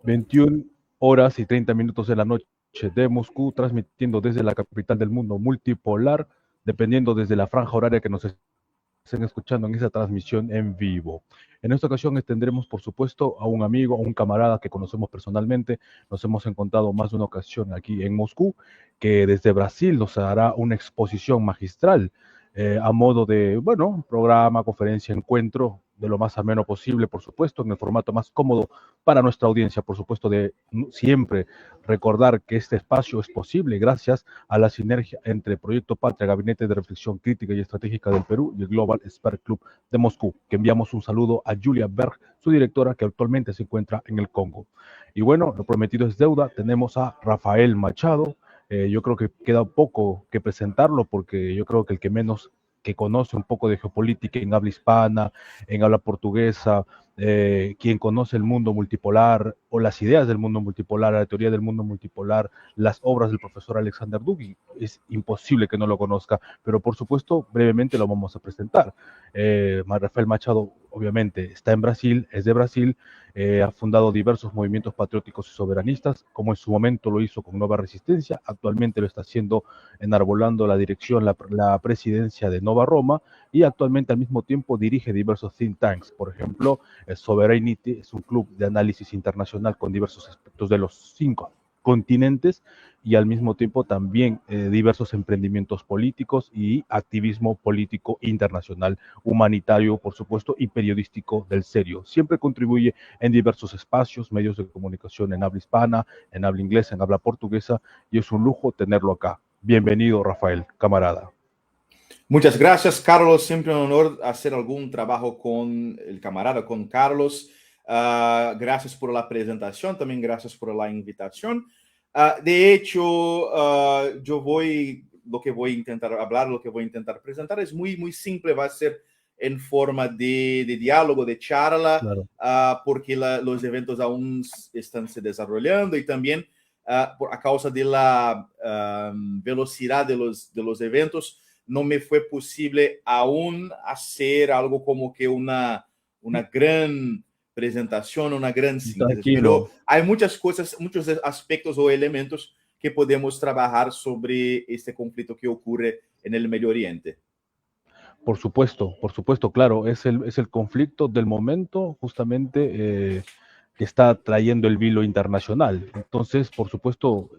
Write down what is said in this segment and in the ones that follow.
21 horas y 30 minutos de la noche de Moscú, transmitiendo desde la capital del mundo multipolar, dependiendo desde la franja horaria que nos estén escuchando en esa transmisión en vivo. En esta ocasión tendremos, por supuesto, a un amigo, a un camarada que conocemos personalmente. Nos hemos encontrado más de una ocasión aquí en Moscú, que desde Brasil nos hará una exposición magistral a modo de, bueno, programa, conferencia, encuentro, de lo más ameno posible, por supuesto, en el formato más cómodo para nuestra audiencia, por supuesto, de siempre recordar que este espacio es posible gracias a la sinergia entre Proyecto Patria, Gabinete de Reflexión Crítica y Estratégica del Perú y el Global Spark Club de Moscú, que enviamos un saludo a Julia Berg, su directora, que actualmente se encuentra en el Congo. Y bueno, lo prometido es deuda, tenemos a Rafael Machado. Yo creo que queda poco que presentarlo porque yo creo que el que menos que conoce un poco de geopolítica en habla hispana, en habla portuguesa, quien conoce el mundo multipolar o las ideas del mundo multipolar, la teoría del mundo multipolar, las obras del profesor Alexander Dugin, es imposible que no lo conozca, pero por supuesto brevemente lo vamos a presentar. Rafael Machado obviamente está en Brasil, es de Brasil, ha fundado diversos movimientos patrióticos y soberanistas, como en su momento lo hizo con Nueva Resistencia, actualmente lo está haciendo enarbolando la dirección, la presidencia de Nova Roma, y actualmente al mismo tiempo dirige diversos think tanks. Por ejemplo, Sovereignty es un club de análisis internacional con diversos aspectos de los 5 continentes y al mismo tiempo también diversos emprendimientos políticos y activismo político internacional, humanitario, por supuesto, y periodístico del serio. Siempre contribuye en diversos espacios, medios de comunicación en habla hispana, en habla inglesa, en habla portuguesa, y es un lujo tenerlo acá. Bienvenido, Rafael, camarada. Muchas gracias, Carlos. Siempre un honor hacer algún trabajo con el camarada, con Carlos. Gracias por la presentación, también gracias por la invitación. De hecho, lo que voy a intentar hablar, lo que voy a intentar presentar es muy simple, va a ser en forma de diálogo, de charla, Claro. porque los eventos aún están se desarrollando y también a causa de la velocidad de los eventos, no me fue posible aún hacer algo como que una gran presentación, una gran síntesis, pero Tranquilo. hay muchas cosas, muchos aspectos o elementos que podemos trabajar sobre este conflicto que ocurre en el Medio Oriente. Por supuesto, claro, es el conflicto del momento justamente que está trayendo el vilo internacional. Entonces, por supuesto,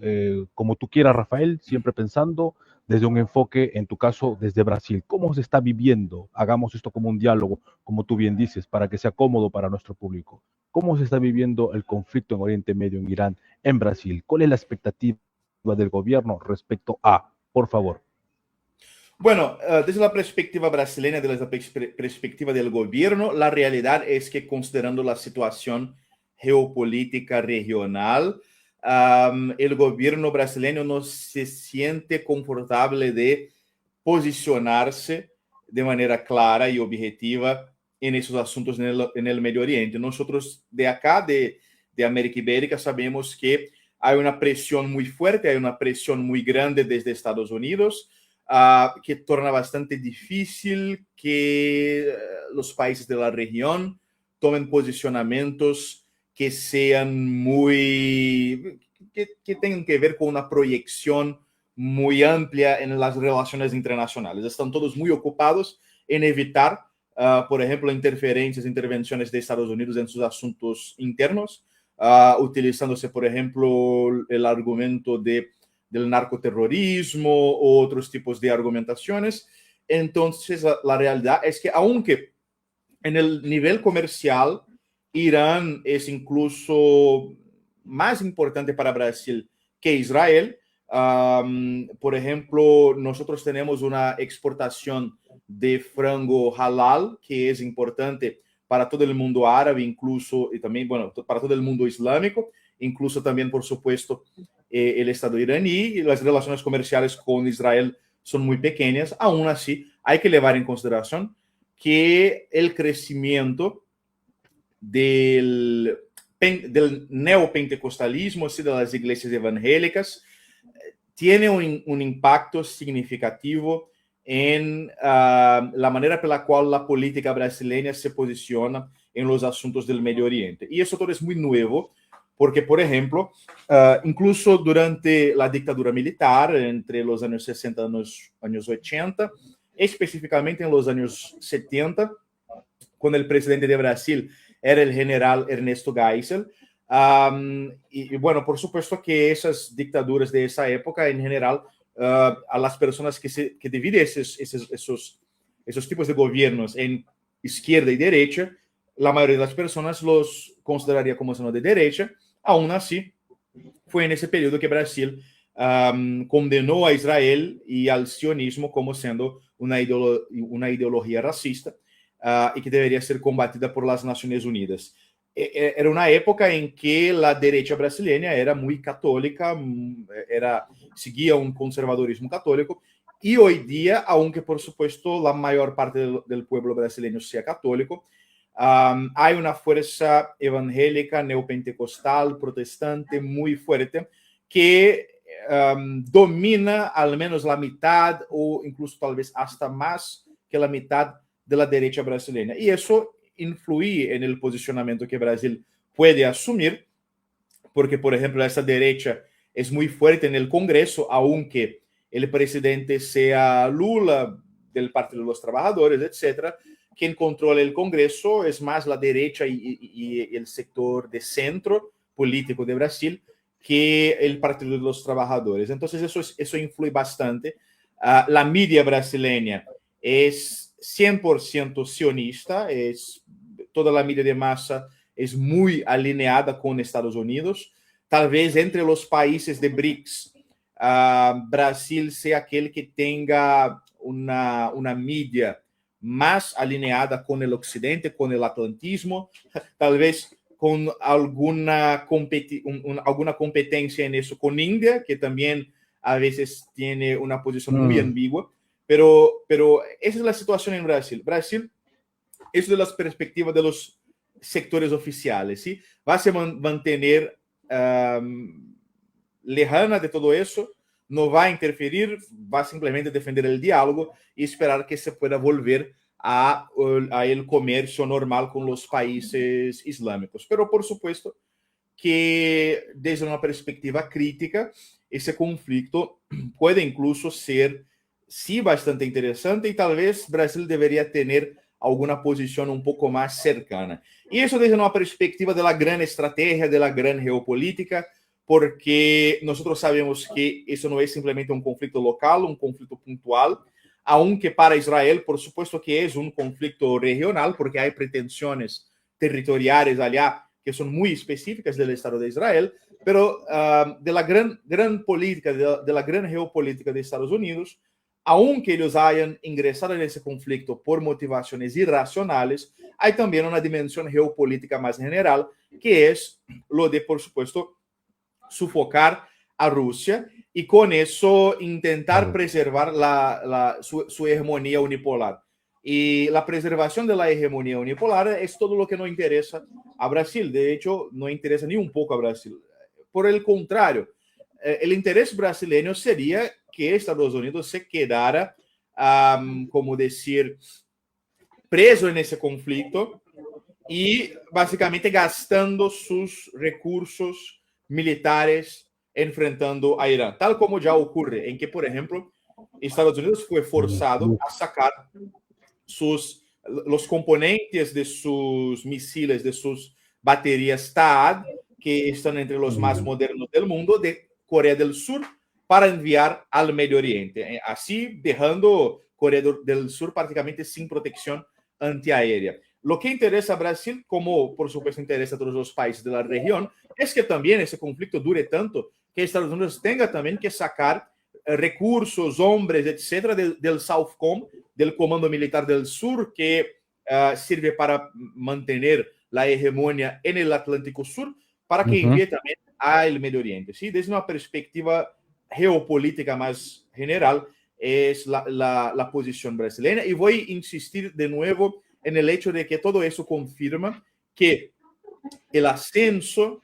como tú quieras, Rafael, siempre pensando desde un enfoque, en tu caso, desde Brasil. ¿Cómo se está viviendo? Hagamos esto como un diálogo, como tú bien dices, para que sea cómodo para nuestro público. ¿Cómo se está viviendo el conflicto en Oriente Medio, en Irán, en Brasil? ¿Cuál es la expectativa del gobierno respecto a, por favor? Bueno, desde la perspectiva brasileña, desde la perspectiva del gobierno, la realidad es que considerando la situación geopolítica regional, el gobierno brasileño no se siente confortable de posicionarse de manera clara y objetiva en esos asuntos en el Medio Oriente. Nosotros de acá, de América Ibérica, sabemos que hay una presión muy fuerte, hay una presión muy grande desde Estados Unidos, que torna bastante difícil que los países de la región tomen posicionamientos que sean que tengan que ver con una proyección muy amplia en las relaciones internacionales. Están todos muy ocupados en evitar, por ejemplo, intervenciones de Estados Unidos en sus asuntos internos, utilizándose, por ejemplo, el argumento del narcoterrorismo o otros tipos de argumentaciones. Entonces, la realidad es que aunque en el nivel comercial, Irán es incluso más importante para Brasil que Israel. Por ejemplo, nosotros tenemos una exportación de frango halal que es importante para todo el mundo árabe, incluso, y también, bueno, para todo el mundo islámico, incluso también, por supuesto, el Estado iraní, y las relaciones comerciales con Israel son muy pequeñas. Aún así, hay que llevar en consideración que el crecimiento del neopentecostalismo, así de las iglesias evangélicas, tiene un impacto significativo en la manera por la cual la política brasileña se posiciona en los asuntos del Medio Oriente. Y eso todo es muy nuevo, porque, por ejemplo, incluso durante la dictadura militar, entre los años 60 y los años 80, específicamente en los años 70, cuando el presidente de Brasil era el general Ernesto Geisel. Y bueno, por supuesto que esas dictaduras de esa época, en general, a las personas que dividen esos tipos de gobiernos en izquierda y derecha, la mayoría de las personas los consideraría como siendo de derecha. Aún así, fue en ese periodo que Brasil condenó a Israel y al sionismo como siendo una ideología racista y que debería ser combatida por las Naciones Unidas. Era una época en que la derecha brasileña era muy católica, seguía un conservadorismo católico, y hoy día, aunque por supuesto la mayor parte del pueblo brasileño sea católico, hay una fuerza evangélica, neopentecostal, protestante muy fuerte que domina al menos la mitad o incluso tal vez hasta más que la mitad de la derecha brasileña. Y eso influye en el posicionamiento que Brasil puede asumir, porque, por ejemplo, esa derecha es muy fuerte en el Congreso, aunque el presidente sea Lula, del Partido de los Trabajadores, etcétera. Quien controla el Congreso es más la derecha y el sector de centro político de Brasil que el Partido de los Trabajadores. Entonces, eso influye bastante. La media brasileña es 100% sionista, toda la media de masa es muy alineada con Estados Unidos. Tal vez entre los países de BRICS, Brasil sea aquel que tenga una media más alineada con el occidente, con el atlantismo, tal vez con alguna competencia en eso con India, que también a veces tiene una posición muy ambigua, pero esa es la situación en Brasil. Brasil, eso de las perspectivas de los sectores oficiales, ¿sí? Va a se mantener lejana de todo eso, no va a interferir, va simplemente defender el diálogo y esperar que se pueda volver a el comercio normal con los países islámicos. Pero, por supuesto, que desde una perspectiva crítica, ese conflicto puede incluso ser, sí, bastante interesante y tal vez Brasil debería tener alguna posición un poco más cercana. Y eso desde una perspectiva de la gran estrategia, de la gran geopolítica, porque nosotros sabemos que eso no es simplemente un conflicto local, un conflicto puntual, aunque para Israel, por supuesto que es un conflicto regional, porque hay pretensiones territoriales allá que son muy específicas del Estado de Israel, pero de la gran política, de la gran geopolítica de Estados Unidos, aunque ellos hayan ingresado en ese conflicto por motivaciones irracionales, hay también una dimensión geopolítica más general, que es lo de, por supuesto, sufocar a Rusia y con eso intentar preservar su hegemonía unipolar. Y la preservación de la hegemonía unipolar es todo lo que no interesa a Brasil. De hecho, no interesa ni un poco a Brasil. Por el contrario, el interés brasileño sería que Estados Unidos se quedara, como decir, preso en ese conflicto y básicamente gastando sus recursos militares enfrentando a Irán, tal como ya ocurre, en que, por ejemplo, Estados Unidos fue forzado a sacar los componentes de sus misiles, de sus baterías THAAD, que están entre los más modernos del mundo, de Corea del Sur, para enviar al Medio Oriente, así dejando Corea del Sur prácticamente sin protección antiaérea. Lo que interesa a Brasil, como por supuesto interesa a todos los países de la región, es que también ese conflicto dure tanto que Estados Unidos tenga también que sacar recursos, hombres, etcétera, del Southcom, del Comando Militar del Sur, que sirve para mantener la hegemonía en el Atlántico Sur, para que envíe también al Medio Oriente. ¿Sí? Desde una perspectiva geopolítica más general, es la posición brasileña. Y voy a insistir de nuevo en el hecho de que todo eso confirma que el ascenso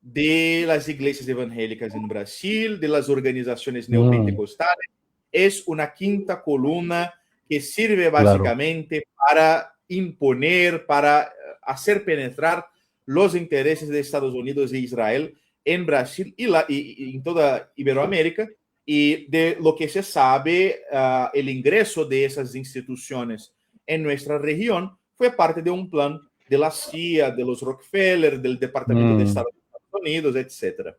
de las iglesias evangélicas en Brasil, de las organizaciones neopentecostales, es una quinta columna que sirve básicamente para imponer, para hacer penetrar los intereses de Estados Unidos e Israel en Brasil y en toda Iberoamérica, y de lo que se sabe, el ingreso de esas instituciones en nuestra región fue parte de un plan de la CIA, de los Rockefeller, del Departamento de Estado de Estados Unidos, etcétera.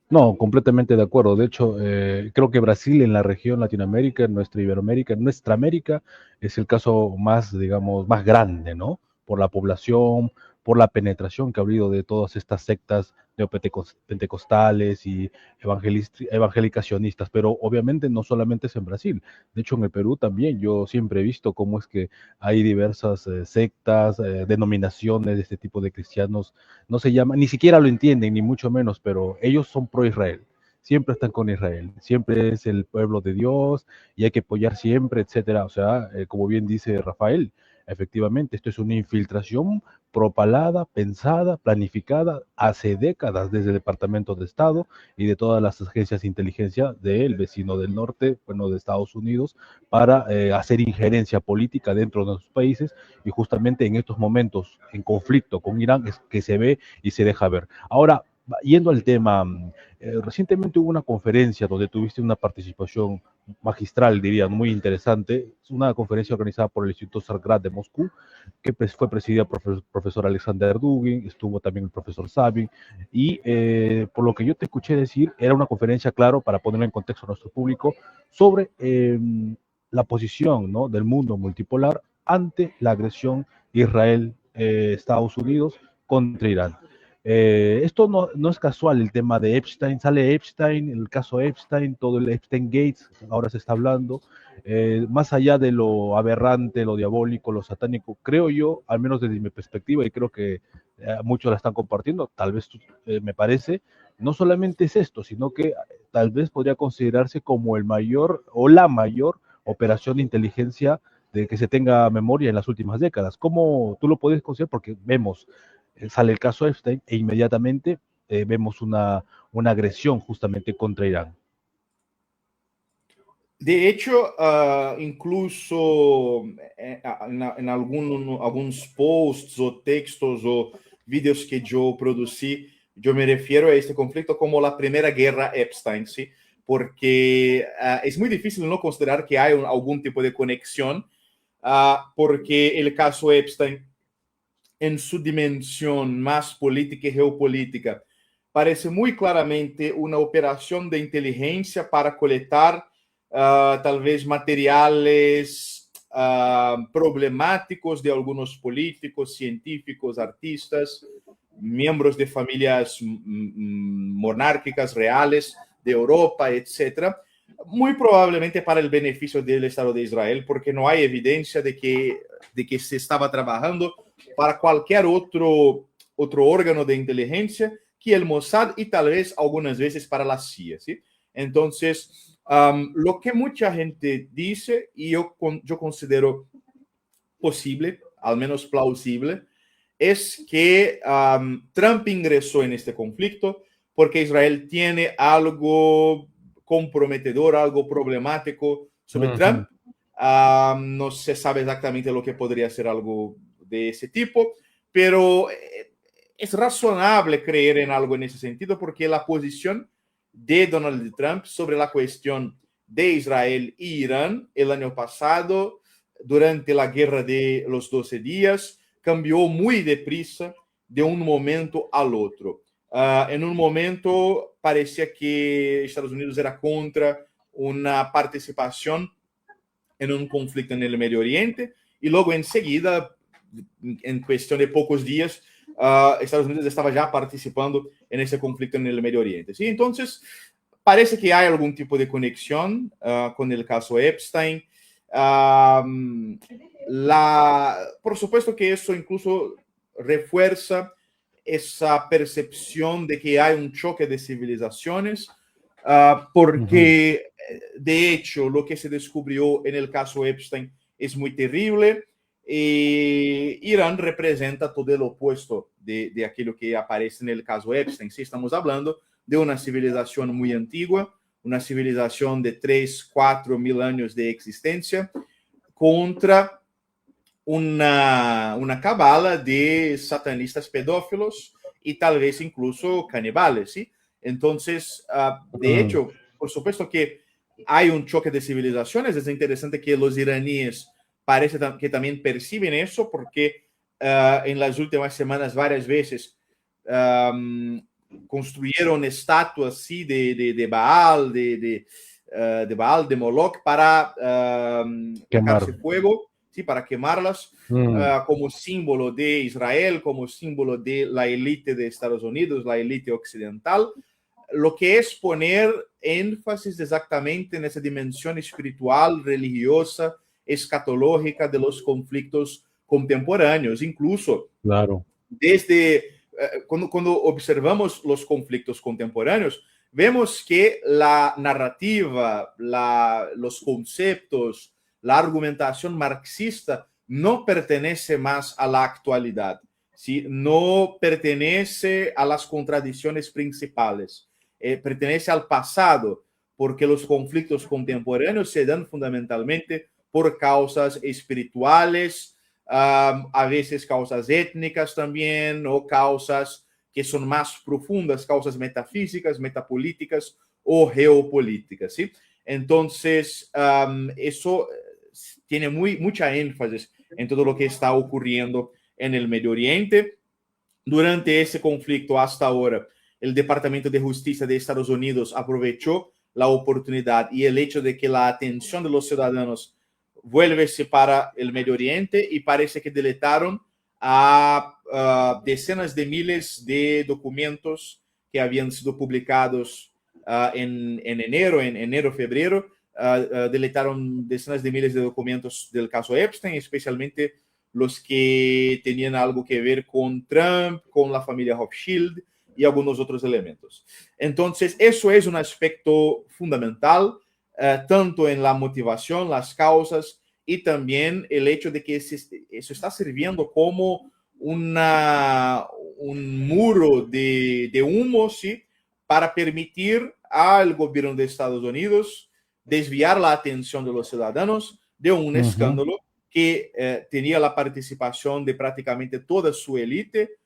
No, completamente de acuerdo. De hecho, creo que Brasil en la región Latinoamérica, en nuestra Iberoamérica, en nuestra América, es el caso más, digamos, más grande, ¿no? Por la población, por la penetración que ha habido de todas estas sectas neopentecostales y evangelicacionistas, pero obviamente no solamente es en Brasil. De hecho, en el Perú también yo siempre he visto cómo es que hay diversas sectas, denominaciones de este tipo de cristianos no se llama, ni siquiera lo entienden, ni mucho menos, pero ellos son pro Israel, siempre están con Israel, siempre es el pueblo de Dios y hay que apoyar siempre, etcétera. O sea, como bien dice Rafael, efectivamente, esto es una infiltración propalada, pensada, planificada hace décadas desde el Departamento de Estado y de todas las agencias de inteligencia del vecino del norte, bueno, de Estados Unidos, para hacer injerencia política dentro de nuestros países y justamente en estos momentos en conflicto con Irán es que se ve y se deja ver. Ahora, yendo al tema, recientemente hubo una conferencia donde tuviste una participación magistral, diría, muy interesante. Es una conferencia organizada por el Instituto Sargrad de Moscú, que fue presidida por el profesor Alexander Dugin, estuvo también el profesor Sabin, y por lo que yo te escuché decir, era una conferencia, claro, para ponerla en contexto a nuestro público, sobre la posición, ¿no?, del mundo multipolar ante la agresión Israel-Estados Unidos contra Irán. Esto no es casual, el tema de Epstein, sale Epstein, el caso Epstein, todo el Epstein Gates, ahora se está hablando, más allá de lo aberrante, lo diabólico, lo satánico, creo yo, al menos desde mi perspectiva, y creo que muchos la están compartiendo, tal vez me parece, no solamente es esto, sino que tal vez podría considerarse como el mayor o la mayor operación de inteligencia de que se tenga memoria en las últimas décadas. ¿Cómo tú lo puedes considerar? Porque vemos sale el caso Epstein e inmediatamente vemos una agresión justamente contra Irán. De hecho, incluso en algunos posts o textos o vídeos que yo producí, yo me refiero a este conflicto como la primera guerra Epstein, ¿sí? Porque es muy difícil no considerar que hay algún tipo de conexión, porque el caso Epstein, en su dimensión más política y geopolítica, parece muy claramente una operación de inteligencia para coletar tal vez materiales problemáticos de algunos políticos, científicos, artistas, miembros de familias monárquicas reales de Europa, etcétera, muy probablemente para el beneficio del Estado de Israel, porque no hay evidencia de que se estaba trabajando para cualquier otro órgano de inteligencia que el Mossad y tal vez algunas veces para la CIA, ¿sí? Entonces, lo que mucha gente dice, y yo considero posible, al menos plausible, es que Trump ingresó en este conflicto porque Israel tiene algo comprometedor, algo problemático sobre Trump. No se sabe exactamente lo que podría ser algo de ese tipo, pero es razonable creer en algo en ese sentido porque la posición de Donald Trump sobre la cuestión de Israel e Irán el año pasado, durante la guerra de los 12 días, cambió muy deprisa de un momento al otro. En un momento parecía que Estados Unidos era contra una participación en un conflicto en el Medio Oriente y luego enseguida, en cuestión de pocos días, Estados Unidos estaba ya participando en ese conflicto en el Medio Oriente. ¿Sí? Entonces, parece que hay algún tipo de conexión con el caso Epstein. Por supuesto que eso incluso refuerza esa percepción de que hay un choque de civilizaciones, porque de hecho lo que se descubrió en el caso Epstein es muy terrible. Irán representa todo el opuesto de aquello que aparece en el caso Epstein. Sí, estamos hablando de una civilización muy antigua, una civilización de 3, 4 mil años de existencia, contra una cabala de satanistas pedófilos y tal vez incluso caníbales, ¿sí? Entonces, de hecho, por supuesto que hay un choque de civilizaciones. Es interesante que los iraníes parece que también perciben eso porque en las últimas semanas varias veces construyeron estatuas ¿sí? de Baal, de Baal, de Moloch para Quemar. sacarse fuego, ¿sí? Para quemarlas como símbolo de Israel, como símbolo de la élite de Estados Unidos, la élite occidental, lo que es poner énfasis exactamente en esa dimensión espiritual, religiosa, escatológica de los conflictos contemporáneos. Incluso Claro. desde cuando observamos los conflictos contemporáneos, vemos que la narrativa, los conceptos, la argumentación marxista no pertenece más a la actualidad, ¿sí? No pertenece a las contradicciones principales, pertenece al pasado, porque los conflictos contemporáneos se dan fundamentalmente por causas espirituales, a veces causas étnicas también, o causas que son más profundas, causas metafísicas, metapolíticas o geopolíticas, ¿sí? Entonces, eso tiene mucha énfasis en todo lo que está ocurriendo en el Medio Oriente. Durante ese conflicto, hasta ahora, el Departamento de Justicia de Estados Unidos aprovechó la oportunidad y el hecho de que la atención de los ciudadanos vuelve-se para el Medio Oriente y parece que deletaron a decenas de miles de documentos que habían sido publicados en enero, febrero. Deletaron decenas de miles de documentos del caso Epstein, especialmente los que tenían algo que ver con Trump, con la familia Rothschild y algunos otros elementos. Entonces, eso es un aspecto fundamental, tanto en la motivación, las causas y también el hecho de que eso está sirviendo como un muro de humo, ¿sí? Para permitir al gobierno de Estados Unidos desviar la atención de los ciudadanos de un escándalo que tenía la participación de prácticamente toda su élite,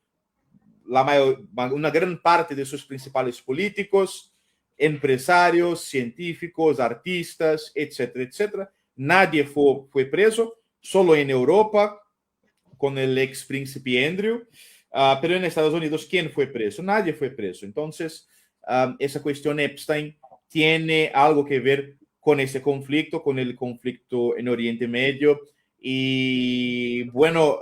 una gran parte de sus principales políticos, empresarios, científicos, artistas, etcétera, etcétera. Nadie fue preso, solo en Europa, con el ex príncipe Andrew, pero en Estados Unidos, ¿quién fue preso? Nadie fue preso. Entonces, esa cuestión Epstein tiene algo que ver con ese conflicto, con el conflicto en Oriente Medio, y bueno,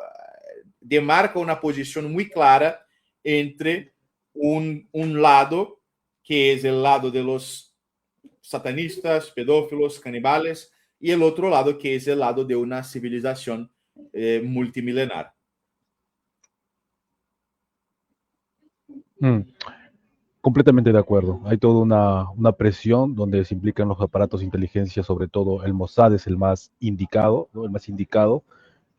demarca una posición muy clara entre un lado, que es el lado de los satanistas, pedófilos, caníbales, y el otro lado, que es el lado de una civilización multimilenar. Completamente de acuerdo. Hay toda una presión donde se implican los aparatos de inteligencia, sobre todo el Mossad es el más indicado, ¿no? El más indicado.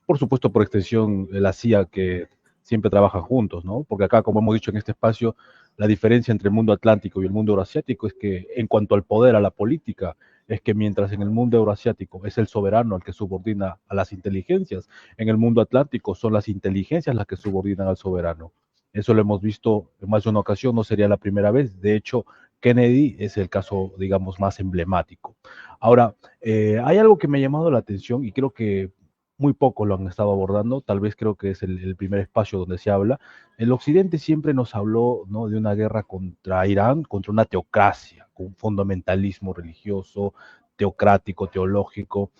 Por supuesto, por extensión, la CIA, que siempre trabajan juntos, ¿no? Porque acá, como hemos dicho en este espacio, la diferencia entre el mundo atlántico y el mundo euroasiático es que, en cuanto al poder, a la política, es que mientras en el mundo euroasiático es el soberano el que subordina a las inteligencias, en el mundo atlántico son las inteligencias las que subordinan al soberano. Eso lo hemos visto en más de una ocasión, no sería la primera vez. De hecho, Kennedy es el caso, digamos, más emblemático. Ahora, hay algo que me ha llamado la atención y creo que muy poco lo han estado abordando, tal vez creo que es el primer espacio donde se habla. El Occidente siempre nos habló, ¿no? De una guerra contra Irán, contra una teocracia, con un fundamentalismo religioso, teocrático, teológico,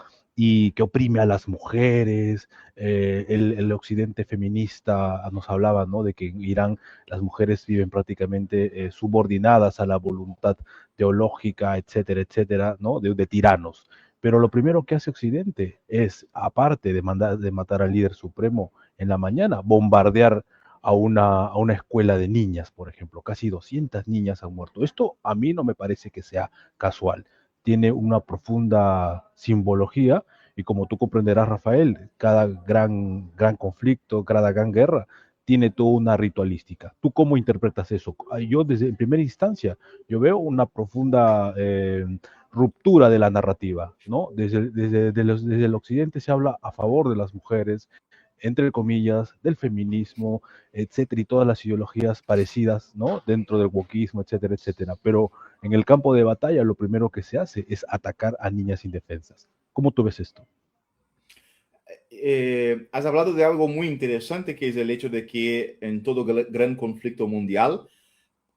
y que oprime a las mujeres. El Occidente feminista nos hablaba, ¿no? De que en Irán las mujeres viven prácticamente subordinadas a la voluntad teológica, etcétera, etcétera, ¿no? De tiranos. Pero lo primero que hace Occidente es, aparte de matar al líder supremo en la mañana, bombardear a una escuela de niñas, por ejemplo. Casi 200 niñas han muerto. Esto a mí no me parece que sea casual. Tiene una profunda simbología y como tú comprenderás, Rafael, cada gran conflicto, cada gran guerra tiene toda una ritualística. ¿Tú cómo interpretas eso? Yo desde en primera instancia, yo veo una profunda ruptura de la narrativa, ¿no? Desde el occidente se habla a favor de las mujeres, entre comillas, del feminismo, etcétera, y todas las ideologías parecidas, ¿no? Dentro del wokismo, etcétera, etcétera. Pero en el campo de batalla lo primero que se hace es atacar a niñas indefensas. ¿Cómo tú ves esto? Has hablado de algo muy interesante, que es el hecho de que en todo gran conflicto mundial,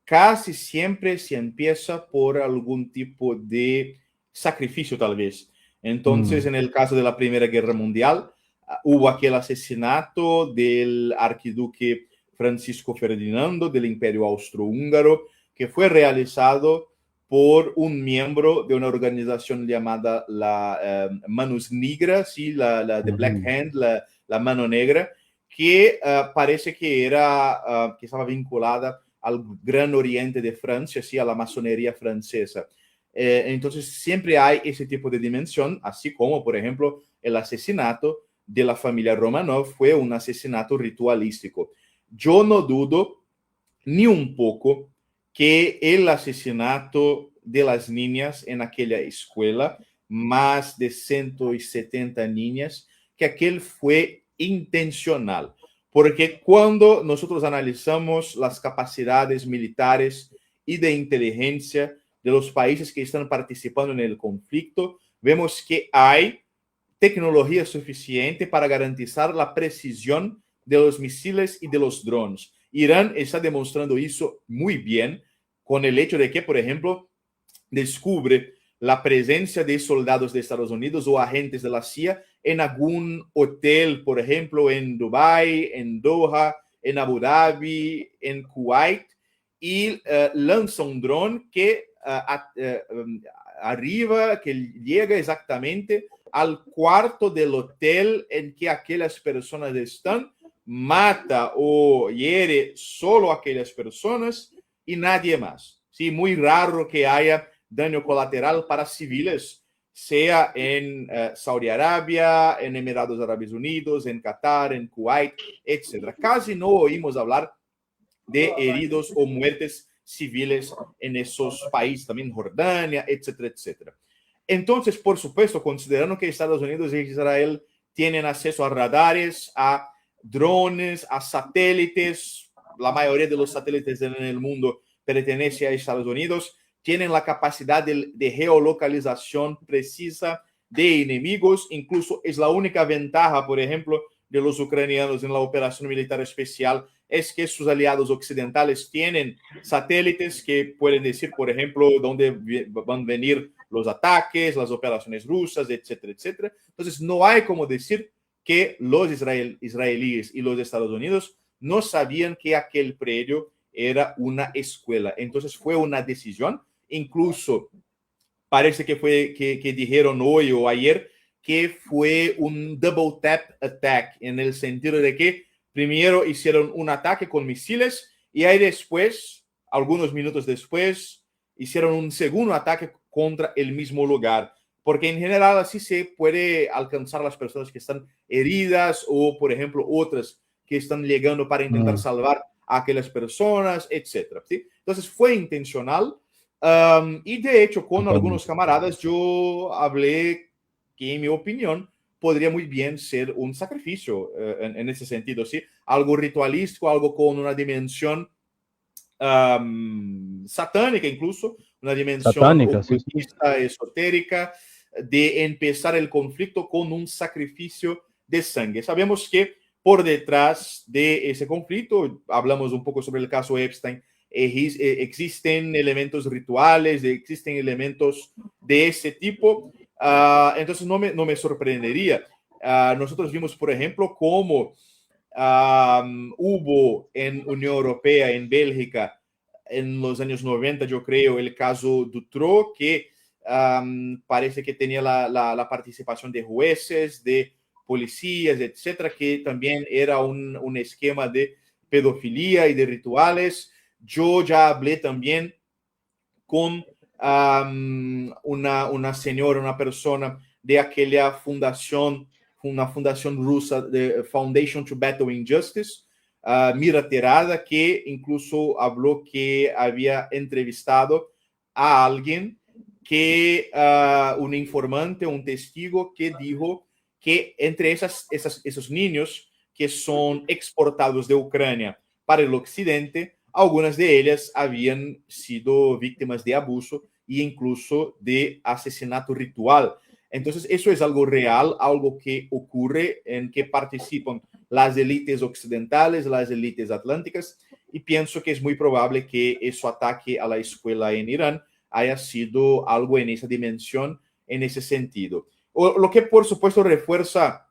casi siempre se empieza por algún tipo de sacrificio, tal vez. Entonces, en el caso de la Primera Guerra Mundial, hubo aquel asesinato del arquiduque Francisco Ferdinando del Imperio Austrohúngaro, que fue realizado por un miembro de una organización llamada la Manus Negra, ¿sí? The Black Hand, la mano negra, que parece que era que estaba vinculada al Gran Oriente de Francia, ¿sí? A la masonería francesa. Entonces, siempre hay ese tipo de dimensión, así como, por ejemplo, el asesinato de la familia Romanov fue un asesinato ritualístico. Yo no dudo ni un poco que el asesinato de las niñas en aquella escuela, más de 170 niñas, que aquel fue intencional. Porque cuando nosotros analizamos las capacidades militares y de inteligencia de los países que están participando en el conflicto, vemos que hay tecnología suficiente para garantizar la precisión de los misiles y de los drones. Irán está demostrando eso muy bien con el hecho de que, por ejemplo, descubre la presencia de soldados de Estados Unidos o agentes de la CIA en algún hotel, por ejemplo, en Dubái, en Doha, en Abu Dhabi, en Kuwait, y lanza un dron que arriba, que llega exactamente al cuarto del hotel en que aquellas personas están, mata o hiere solo a aquellas personas y nadie más. Sí, muy raro que haya daño colateral para civiles, sea en Saudi Arabia, en Emiratos Árabes Unidos, en Qatar, en Kuwait, etc. Casi no oímos hablar de heridos o muertes civiles en esos países, también Jordania, etcétera, etcétera. Entonces, por supuesto, considerando que Estados Unidos y Israel tienen acceso a radares, a drones, a satélites, la mayoría de los satélites en el mundo pertenece a Estados Unidos, tienen la capacidad de geolocalización precisa de enemigos, incluso es la única ventaja, por ejemplo, de los ucranianos en la operación militar especial, es que sus aliados occidentales tienen satélites que pueden decir, por ejemplo, dónde van a venir los ataques, las operaciones rusas, etcétera, etcétera. Entonces, no hay como decir que los israelíes y los Estados Unidos no sabían que aquel predio era una escuela. Entonces, fue una decisión. Incluso parece que fue que dijeron hoy o ayer que fue un double tap attack, en el sentido de que primero hicieron un ataque con misiles y ahí después, algunos minutos después, hicieron un segundo ataque contra el mismo lugar. Porque en general así se puede alcanzar a las personas que están heridas o, por ejemplo, otras que están llegando para intentar salvar a aquellas personas, etc. ¿Sí? Entonces fue intencional. Y de hecho, con algunos camaradas, yo hablé que, en mi opinión, podría muy bien ser un sacrificio en ese sentido, ¿sí? Algo ritualístico, algo con una dimensión satánica, incluso, una dimensión ocultista, sí, esotérica, de empezar el conflicto con un sacrificio de sangre. Sabemos que por detrás de ese conflicto, hablamos un poco sobre el caso Epstein, existen elementos rituales, existen elementos de ese tipo. Entonces no me sorprendería. Nosotros vimos, por ejemplo, cómo hubo en Unión Europea, en Bélgica, en los años 90, yo creo, el caso Dutroux, que parece que tenía la participación de jueces, de policías, etcétera, que también era un esquema de pedofilia y de rituales. Yo ya hablé también con una señora, una persona de aquella fundación, una fundación rusa de Foundation to Battle Injustice, Mira Terada, que incluso habló que había entrevistado a alguien que un informante, un testigo que dijo que entre esos niños que son exportados de Ucrania para el occidente, algunas de ellas habían sido víctimas de abuso e incluso de asesinato ritual. Entonces, eso es algo real, algo que ocurre, en que participan las élites occidentales, las élites atlánticas, y pienso que es muy probable que eso ataque a la escuela en Irán haya sido algo en esa dimensión, en ese sentido. Lo que, por supuesto, refuerza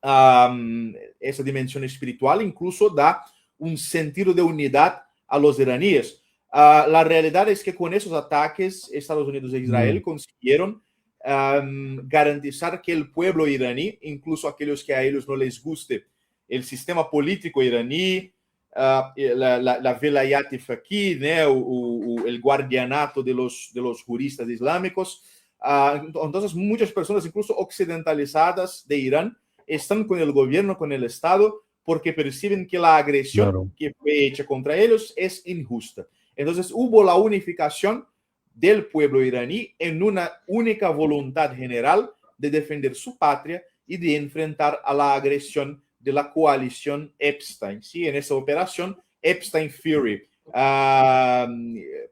esa dimensión espiritual, incluso da un sentido de unidad a los iraníes. La realidad es que con esos ataques, Estados Unidos e Israel consiguieron garantizar que el pueblo iraní, incluso aquellos que a ellos no les guste el sistema político iraní, la velayat faqih, né, el guardianato de los juristas islámicos. Entonces, muchas personas, incluso occidentalizadas de Irán, están con el gobierno, con el Estado, porque perciben que la agresión que fue hecha contra ellos es injusta. Entonces, hubo la unificación del pueblo iraní en una única voluntad general de defender su patria y de enfrentar a la agresión de la coalición Epstein, ¿sí? En esa operación, Epstein Fury.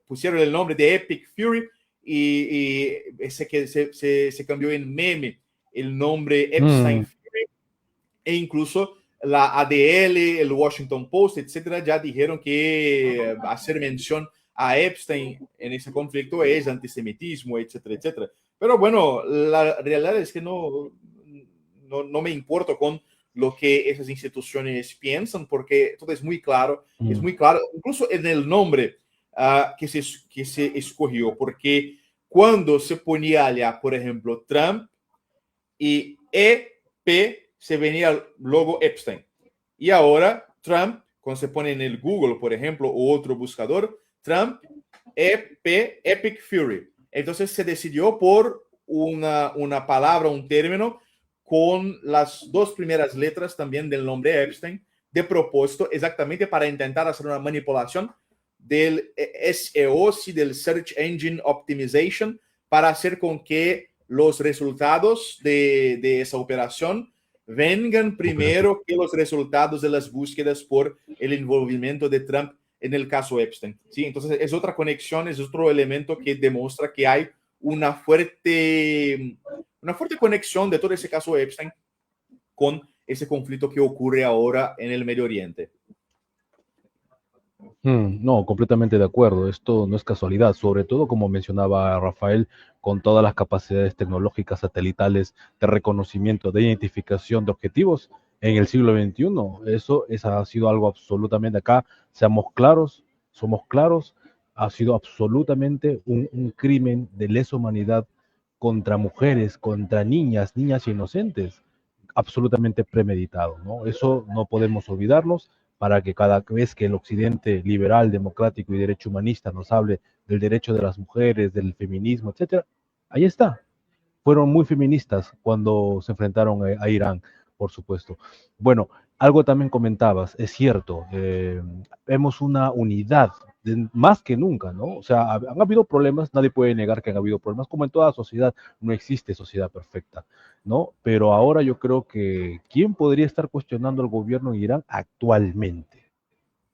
Pusieron el nombre de Epic Fury y ese que se cambió en meme el nombre Epstein Fury, e incluso la ADL, el Washington Post, etcétera, ya dijeron que hacer mención a Epstein en ese conflicto es antisemitismo, etcétera, etcétera. Pero bueno, la realidad es que no me importo con lo que esas instituciones piensan, porque todo es muy claro, incluso en el nombre que se escogió, porque cuando se ponía allá, por ejemplo, Trump y EP, se venía el logo Epstein. Y ahora Trump, cuando se pone en el Google, por ejemplo, o otro buscador, Trump, EP, Epic Fury. Entonces se decidió por una palabra, un término, con las dos primeras letras también del nombre Epstein, de propósito, exactamente para intentar hacer una manipulación del SEO, sí, del Search Engine Optimization, para hacer con que los resultados de esa operación vengan primero que los resultados de las búsquedas por el envolvimiento de Trump en el caso Epstein. ¿Sí? Entonces es otra conexión, es otro elemento que demuestra que hay una fuerte conexión de todo ese caso Epstein con ese conflicto que ocurre ahora en el Medio Oriente. No, completamente de acuerdo. Esto no es casualidad, sobre todo como mencionaba Rafael, con todas las capacidades tecnológicas satelitales de reconocimiento, de identificación de objetivos en el siglo XXI. Eso ha sido algo absolutamente acá. Somos claros, ha sido absolutamente un crimen de lesa humanidad contra mujeres, contra niñas inocentes, absolutamente premeditado, ¿no? Eso no podemos olvidarnos para que cada vez que el occidente liberal, democrático y derecho humanista nos hable del derecho de las mujeres, del feminismo, etcétera, ahí está. Fueron muy feministas cuando se enfrentaron a Irán, por supuesto. Bueno, algo también comentabas, es cierto, vemos una unidad más que nunca, ¿no? O sea, han habido problemas, nadie puede negar que han habido problemas, como en toda sociedad, no existe sociedad perfecta, ¿no? Pero ahora yo creo que, ¿quién podría estar cuestionando al gobierno en Irán actualmente?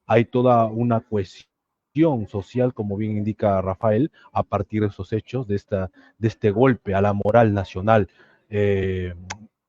Hay toda una cohesión social, como bien indica Rafael, a partir de esos hechos, de este golpe a la moral nacional,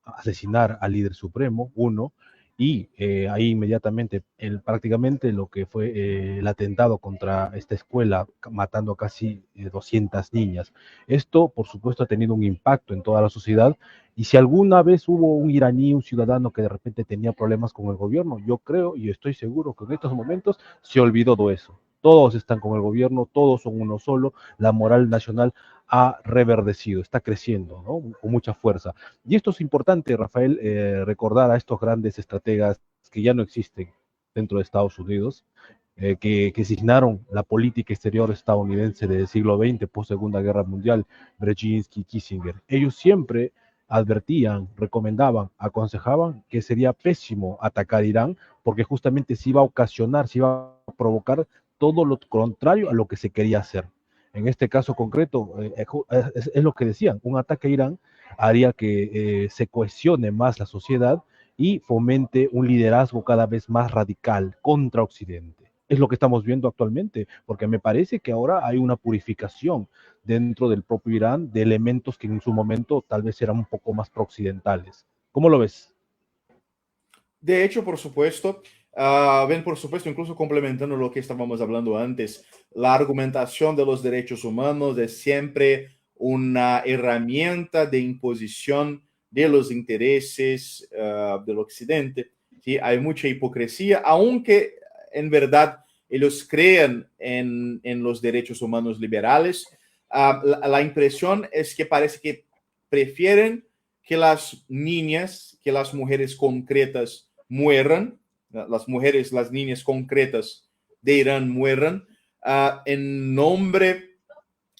asesinar al líder supremo, uno, y ahí inmediatamente prácticamente lo que fue el atentado contra esta escuela, matando a casi 200 niñas. Esto, por supuesto, ha tenido un impacto en toda la sociedad, y si alguna vez hubo un iraní, un ciudadano que de repente tenía problemas con el gobierno, yo creo y estoy seguro que en estos momentos se olvidó de eso. Todos están con el gobierno, todos son uno solo, la moral nacional ha reverdecido, está creciendo, ¿no? Con mucha fuerza. Y esto es importante, Rafael, recordar a estos grandes estrategas que ya no existen dentro de Estados Unidos, que signaron la política exterior estadounidense del siglo XX, post Segunda Guerra Mundial, Brzezinski, Kissinger. Ellos siempre advertían, recomendaban, aconsejaban que sería pésimo atacar Irán, porque justamente se iba a ocasionar, se iba a provocar todo lo contrario a lo que se quería hacer. En este caso concreto, es lo que decían, un ataque a Irán haría que se cohesione más la sociedad y fomente un liderazgo cada vez más radical contra Occidente. Es lo que estamos viendo actualmente, porque me parece que ahora hay una purificación dentro del propio Irán de elementos que en su momento tal vez eran un poco más prooccidentales. ¿Cómo lo ves? De hecho, por supuesto, ven, por supuesto, incluso complementando lo que estábamos hablando antes, la argumentación de los derechos humanos es siempre una herramienta de imposición de los intereses del Occidente. ¿Sí? Hay mucha hipocresía, aunque en verdad ellos crean en los derechos humanos liberales. La impresión es que parece que prefieren que las niñas, que las mujeres concretas mueran, las mujeres, las niñas concretas de Irán mueran en nombre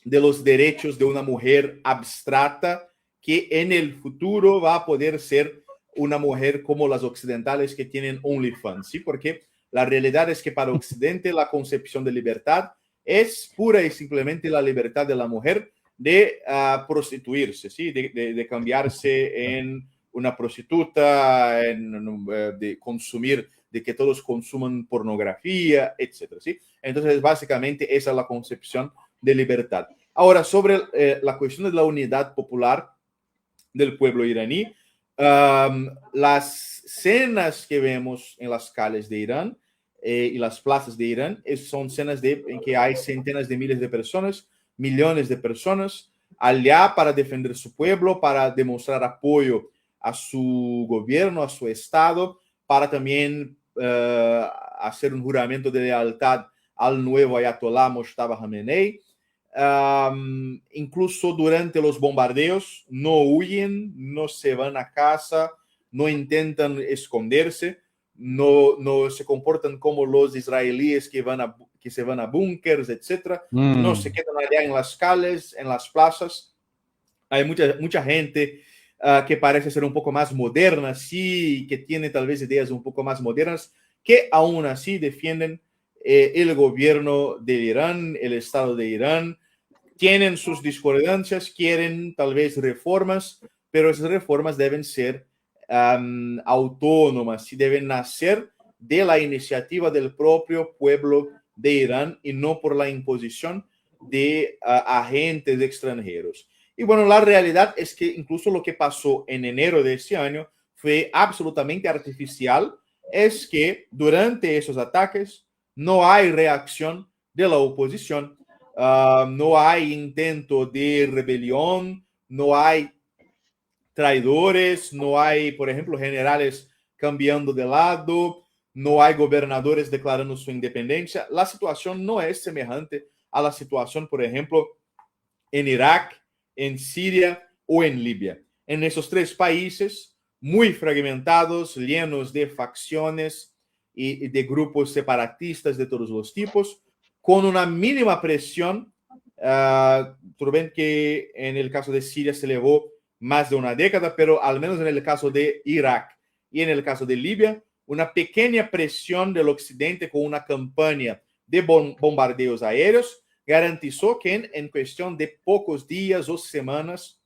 de los derechos de una mujer abstracta que en el futuro va a poder ser una mujer como las occidentales que tienen OnlyFans, ¿sí? Porque la realidad es que para Occidente la concepción de libertad es pura y simplemente la libertad de la mujer de prostituirse, ¿sí? De cambiarse en una prostituta, de consumir, de que todos consuman pornografía, etcétera, ¿sí? Entonces, básicamente, esa es la concepción de libertad. Ahora, sobre la cuestión de la unidad popular del pueblo iraní, las cenas que vemos en las calles de Irán y las plazas de Irán son cenas en que hay centenas de miles de personas, millones de personas allá para defender su pueblo, para demostrar apoyo a su gobierno, a su estado, para también hacer un juramento de lealtad al nuevo ayatolá Mojtaba Khamenei. Incluso durante los bombardeos no huyen, no se van a casa, no intentan esconderse, no se comportan como los israelíes que se van a búnkers, etc. No se quedan allá en las calles, en las plazas. Hay mucha gente que parece ser un poco más moderna, sí, que tiene tal vez ideas un poco más modernas, que aún así defienden el gobierno de Irán, el Estado de Irán. Tienen sus discordancias, quieren tal vez reformas, pero esas reformas deben ser autónomas y deben nacer de la iniciativa del propio pueblo de Irán y no por la imposición de agentes extranjeros. Y bueno, la realidad es que incluso lo que pasó en enero de este año fue absolutamente artificial, es que durante esos ataques no hay reacción de la oposición. No hay intento de rebelión, no hay traidores, no hay, por ejemplo, generales cambiando de lado, no hay gobernadores declarando su independencia. La situación no es semejante a la situación, por ejemplo, en Irak, en Siria o en Libia. En esos tres países muy fragmentados, llenos de facciones y de grupos separatistas de todos los tipos, con una mínima presión. Tú ven que en el caso de Siria se llevó más de una década, pero al menos en el caso de Irak y en el caso de Libia, una pequeña presión del occidente con una campaña de bombardeos aéreos garantizó que en cuestión de pocos días o semanas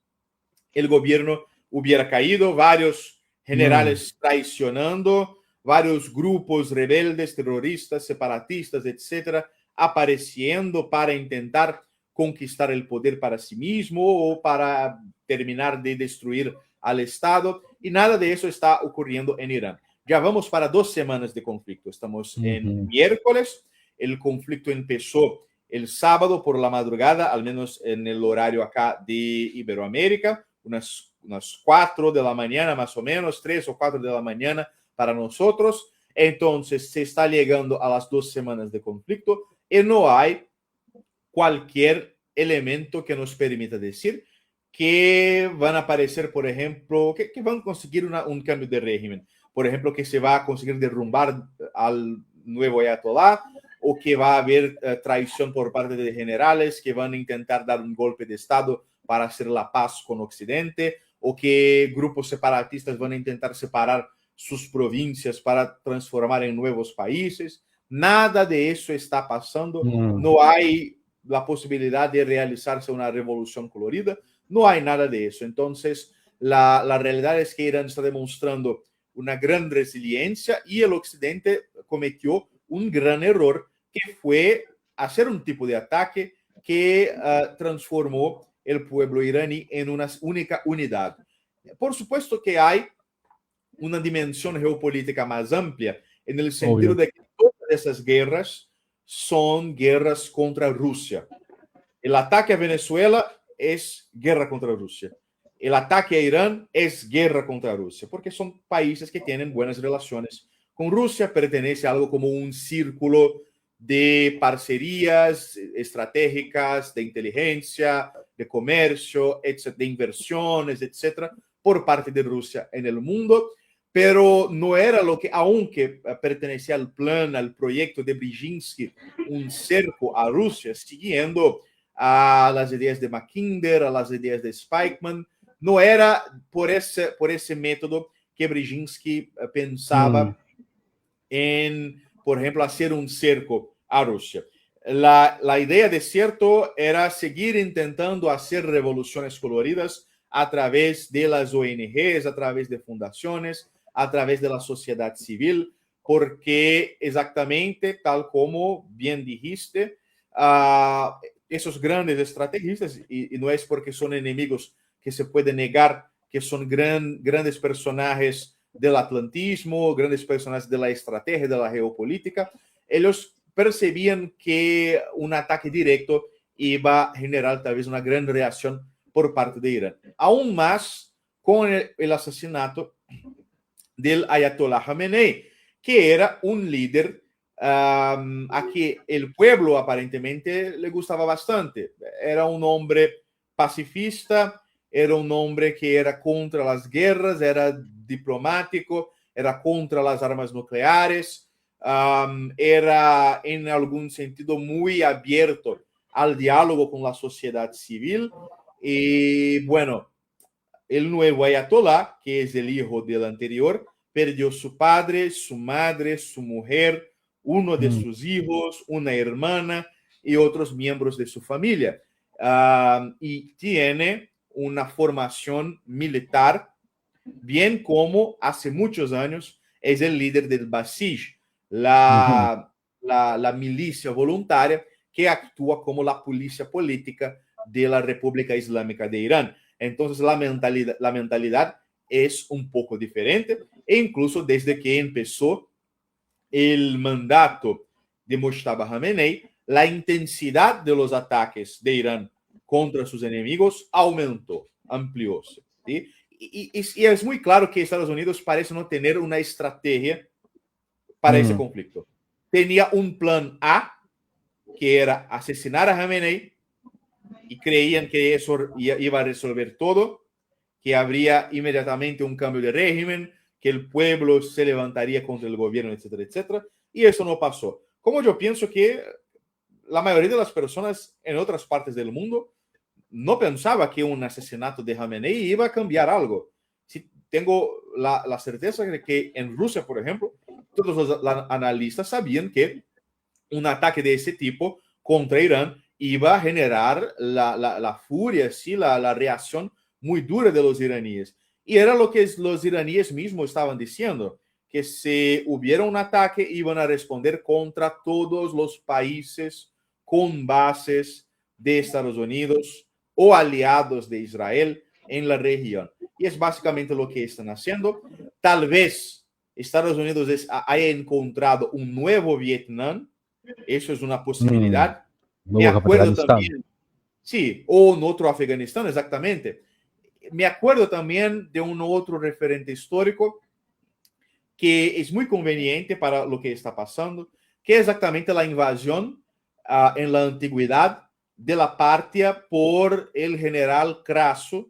el gobierno hubiera caído, varios generales traicionando, varios grupos rebeldes, terroristas, separatistas, etcétera, apareciendo para intentar conquistar el poder para sí mismo o para terminar de destruir al Estado, y nada de eso está ocurriendo en Irán. Ya vamos para 2 semanas de conflicto. Estamos en miércoles, el conflicto empezó el sábado por la madrugada, al menos en el horario acá de Iberoamérica, unas 4 de la mañana más o menos, 3 o 4 de la mañana para nosotros. Entonces se está llegando a las 2 semanas de conflicto y no hay cualquier elemento que nos permita decir que van a aparecer, por ejemplo, que van a conseguir un cambio de régimen. Por ejemplo, que se va a conseguir derrumbar al nuevo ayatolá, o que va a haber traición por parte de generales que van a intentar dar un golpe de Estado para hacer la paz con Occidente, o que grupos separatistas van a intentar separar sus provincias para transformar en nuevos países. Nada de eso está pasando. No hay la posibilidad de realizarse una revolución colorida. No hay nada de eso. Entonces, la realidad es que Irán está demostrando una gran resiliencia y el Occidente cometió un gran error, que fue hacer un tipo de ataque que transformó el pueblo iraní en una única unidad. Por supuesto que hay una dimensión geopolítica más amplia, en el sentido de que todas esas guerras son guerras contra Rusia. El ataque a Venezuela es guerra contra Rusia. El ataque a Irán es guerra contra Rusia, porque son países que tienen buenas relaciones con Rusia, pertenece a algo como un círculo de parcerías estratégicas, de inteligencia, de comercio, de inversiones, etcétera, por parte de Rusia en el mundo, pero no era lo que, aunque pertenecía al plan, al proyecto de Brzezinski, un cerco a Rusia, siguiendo a las ideas de Mackinder, a las ideas de Spikeman, no era por ese método que Brzezinski pensaba en, por ejemplo, hacer un cerco a Rusia. La idea de cierto era seguir intentando hacer revoluciones coloridas a través de las ONGs, a través de fundaciones, a través de la sociedad civil, porque exactamente tal como bien dijiste, esos grandes estrategistas, y no es porque son enemigos que se puede negar que son grandes personajes del atlantismo, grandes personajes de la estrategia, de la geopolítica, ellos percibían que un ataque directo iba a generar tal vez una gran reacción por parte de Irán. Aún más con el asesinato del Ayatollah Khamenei, que era un líder a que el pueblo aparentemente le gustaba bastante. Era un hombre pacifista, era un hombre que era contra las guerras, era diplomático, era contra las armas nucleares, era en algún sentido muy abierto al diálogo con la sociedad civil. Y bueno, el nuevo Ayatollah, que es el hijo del anterior, perdió su padre, su madre, su mujer, uno de sus hijos, una hermana y otros miembros de su familia. Y tiene una formación militar, bien como hace muchos años es el líder del Basij, la milicia voluntaria que actúa como la policía política de la República Islámica de Irán. Entonces la mentalidad es un poco diferente, e incluso desde que empezó el mandato de Mojtaba Khamenei, la intensidad de los ataques de Irán contra sus enemigos aumentó, amplióse. ¿Sí? Y es muy claro que Estados Unidos parece no tener una estrategia para ese conflicto. Tenía un plan A, que era asesinar a Khamenei, y creían que eso iba a resolver todo, que habría inmediatamente un cambio de régimen, que el pueblo se levantaría contra el gobierno, etcétera, etcétera. Y eso no pasó. Como yo pienso que la mayoría de las personas en otras partes del mundo no pensaba que un asesinato de Khamenei iba a cambiar algo. Sí, tengo la certeza de que en Rusia, por ejemplo, todos los analistas sabían que un ataque de ese tipo contra Irán iba a generar la furia, sí, la reacción muy dura de los iraníes. Y era lo que los iraníes mismos estaban diciendo, que si hubiera un ataque iban a responder contra todos los países con bases de Estados Unidos o aliados de Israel en la región. Y es básicamente lo que están haciendo. Tal vez Estados Unidos haya encontrado un nuevo Vietnam. Eso es una posibilidad. Me acuerdo también, sí, o en otro Afganistán, exactamente. Me acuerdo también de un otro referente histórico que es muy conveniente para lo que está pasando, que es exactamente la invasión en la antigüedad de la Partia por el general Craso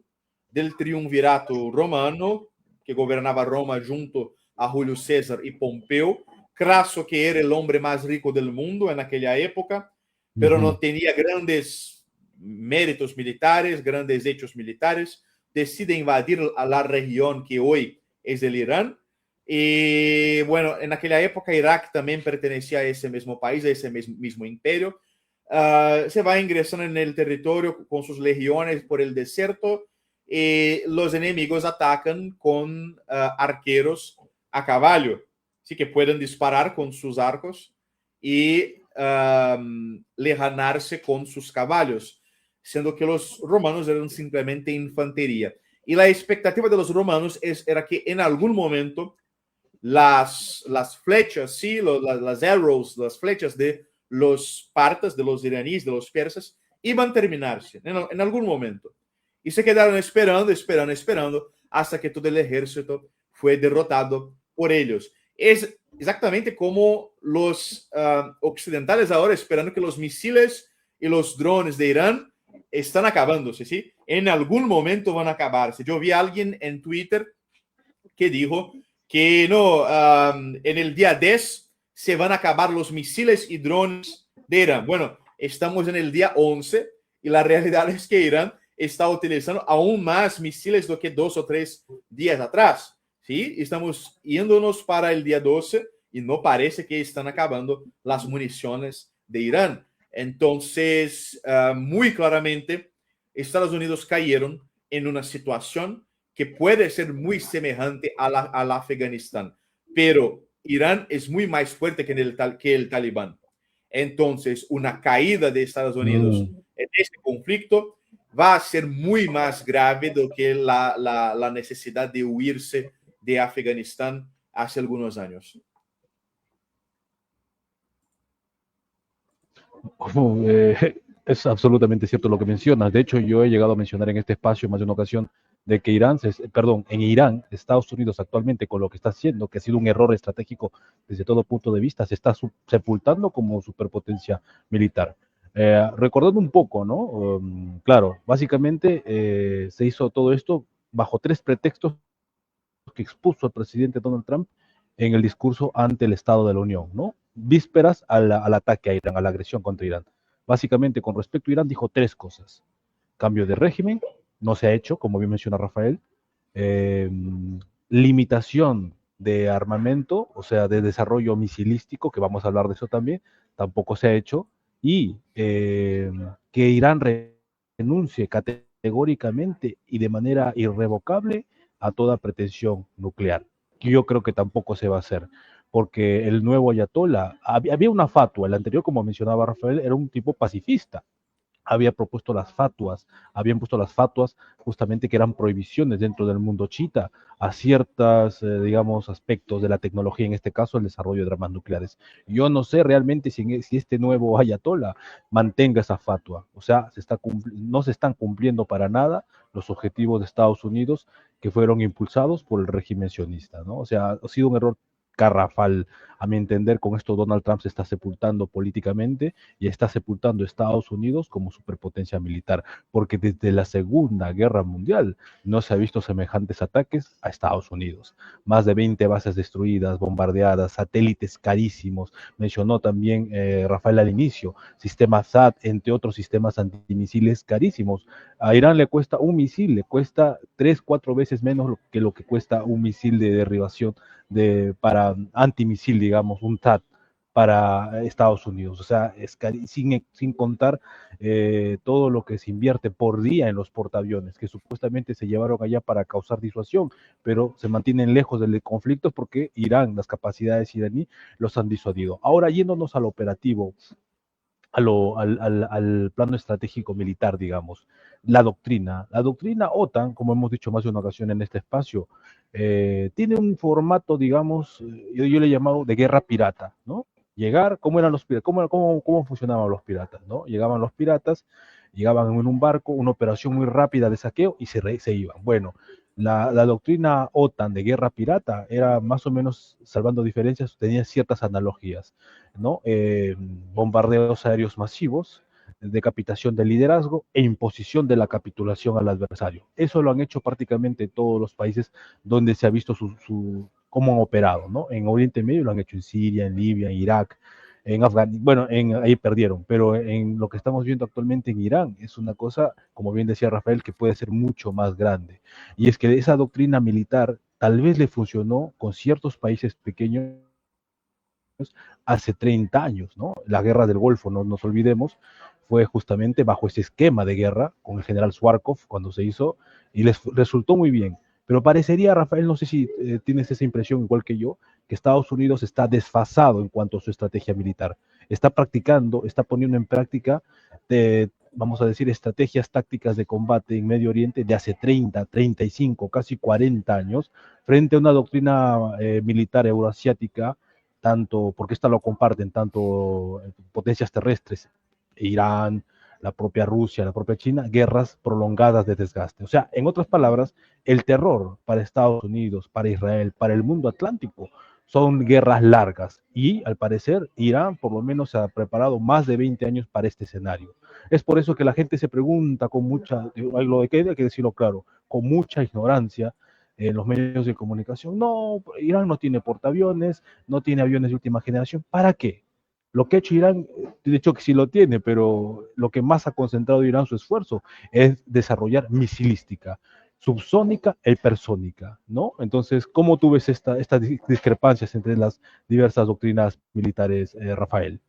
del triunvirato romano, que gobernaba Roma junto a Julio César y Pompeo. Craso, que era el hombre más rico del mundo en aquella época, pero no tenía grandes méritos militares, grandes hechos militares, decide invadir a la región que hoy es el Irán. Y bueno, en aquella época Irak también pertenecía a ese mismo país, a ese mismo imperio. se va ingresando en el territorio con sus legiones por el desierto y los enemigos atacan con arqueros a caballo, así que pueden disparar con sus arcos y lejanarse con sus caballos, siendo que los romanos eran simplemente infantería. Y la expectativa de los romanos era que en algún momento las flechas, sí, las arrows, las flechas de los partas, de los iraníes, de los persas, iban a terminarse en algún momento. Y se quedaron esperando, hasta que todo el ejército fue derrotado por ellos. Es exactamente como los occidentales ahora esperando que los misiles y los drones de Irán están acabándose, ¿sí? En algún momento van a acabarse. Yo vi a alguien en Twitter que dijo que no, en el día 10 se van a acabar los misiles y drones de Irán. Bueno, estamos en el día 11 y la realidad es que Irán está utilizando aún más misiles do que 2 o 3 días atrás. ¿Sí? Estamos yéndonos para el día 12 y no parece que están acabando las municiones de Irán. Entonces, muy claramente, Estados Unidos cayeron en una situación que puede ser muy semejante al Afganistán, pero Irán es muy más fuerte que el Talibán. Entonces, una caída de Estados Unidos en este conflicto va a ser muy más grave do que la necesidad de huirse de Afganistán hace algunos años. Es absolutamente cierto lo que mencionas. De hecho, yo he llegado a mencionar en este espacio más de una ocasión de que en Irán, Estados Unidos actualmente con lo que está haciendo, que ha sido un error estratégico desde todo punto de vista, se está sepultando como superpotencia militar. Recordando un poco, ¿no? Claro, básicamente se hizo todo esto bajo tres pretextos que expuso el presidente Donald Trump en el discurso ante el Estado de la Unión, ¿no? Vísperas al ataque a Irán, a la agresión contra Irán. Básicamente, con respecto a Irán, dijo tres cosas. Cambio de régimen, no se ha hecho, como bien menciona Rafael. Eh, Limitación de armamento, o sea, de desarrollo misilístico, que vamos a hablar de eso también, tampoco se ha hecho. Y que Irán renuncie categóricamente y de manera irrevocable a toda pretensión nuclear. Yo creo que tampoco se va a hacer, porque el nuevo ayatollah, había una fatua, el anterior, como mencionaba Rafael, era un tipo pacifista, había propuesto las fatuas, habían puesto las fatuas justamente que eran prohibiciones dentro del mundo chita a ciertos, digamos, aspectos de la tecnología, en este caso el desarrollo de armas nucleares. Yo no sé realmente si este nuevo ayatollah mantenga esa fatua, o sea, no se están cumpliendo para nada los objetivos de Estados Unidos que fueron impulsados por el régimen sionista, ¿no? O sea, ha sido un error garrafal. A mi entender, con esto Donald Trump se está sepultando políticamente y está sepultando a Estados Unidos como superpotencia militar, porque desde la Segunda Guerra Mundial no se ha visto semejantes ataques a Estados Unidos. Más de 20 bases destruidas, bombardeadas, satélites carísimos. Mencionó también Rafael al inicio, sistema SAT, entre otros sistemas antimisiles carísimos. A Irán le cuesta un misil, le cuesta 3, 4 veces menos que lo que cuesta un misil de derribación para antimisil, digamos, un TAT para Estados Unidos. O sea, sin contar todo lo que se invierte por día en los portaaviones, que supuestamente se llevaron allá para causar disuasión, pero se mantienen lejos del conflicto porque Irán, las capacidades iraní, los han disuadido. Ahora, yéndonos al operativo, al plano estratégico militar, digamos. La doctrina OTAN, como hemos dicho más de una ocasión en este espacio, tiene un formato, digamos, yo le he llamado de guerra pirata, ¿no? Llegar, ¿cómo eran los piratas? ¿Cómo funcionaban los piratas, ¿no? Llegaban los piratas, llegaban en un barco, una operación muy rápida de saqueo y se iban. Bueno, la doctrina OTAN de guerra pirata era más o menos, salvando diferencias, tenía ciertas analogías, ¿no? Bombardeos aéreos masivos, decapitación del liderazgo e imposición de la capitulación al adversario. Eso lo han hecho prácticamente todos los países donde se ha visto cómo han operado, ¿no? En Oriente Medio lo han hecho en Siria, en Libia, en Irak, en Afganistán, bueno, ahí perdieron, pero en lo que estamos viendo actualmente en Irán es una cosa, como bien decía Rafael, que puede ser mucho más grande. Y es que esa doctrina militar tal vez le funcionó con ciertos países pequeños hace 30 años, ¿no? La guerra del Golfo, no nos olvidemos, fue justamente bajo ese esquema de guerra con el general Zhukov cuando se hizo y les resultó muy bien. Pero parecería, Rafael, no sé si tienes esa impresión igual que yo, que Estados Unidos está desfasado en cuanto a su estrategia militar. Está practicando, está poniendo en práctica, vamos a decir, estrategias tácticas de combate en Medio Oriente de hace 30, 35, casi 40 años, frente a una doctrina militar euroasiática, tanto, porque esta lo comparten tanto potencias terrestres, Irán, la propia Rusia, la propia China, guerras prolongadas de desgaste. O sea, en otras palabras, el terror para Estados Unidos, para Israel, para el mundo atlántico, son guerras largas y al parecer Irán por lo menos se ha preparado más de 20 años para este escenario. Es por eso que la gente se pregunta con mucha, lo de que hay que decirlo claro, con mucha ignorancia en los medios de comunicación. No, Irán no tiene portaaviones, no tiene aviones de última generación. ¿Para qué? Lo que ha hecho Irán, de hecho que sí lo tiene, pero lo que más ha concentrado Irán su esfuerzo es desarrollar misilística, subsónica e hipersónica, ¿no? Entonces, ¿cómo tú ves estas discrepancias entre las diversas doctrinas militares, Rafael?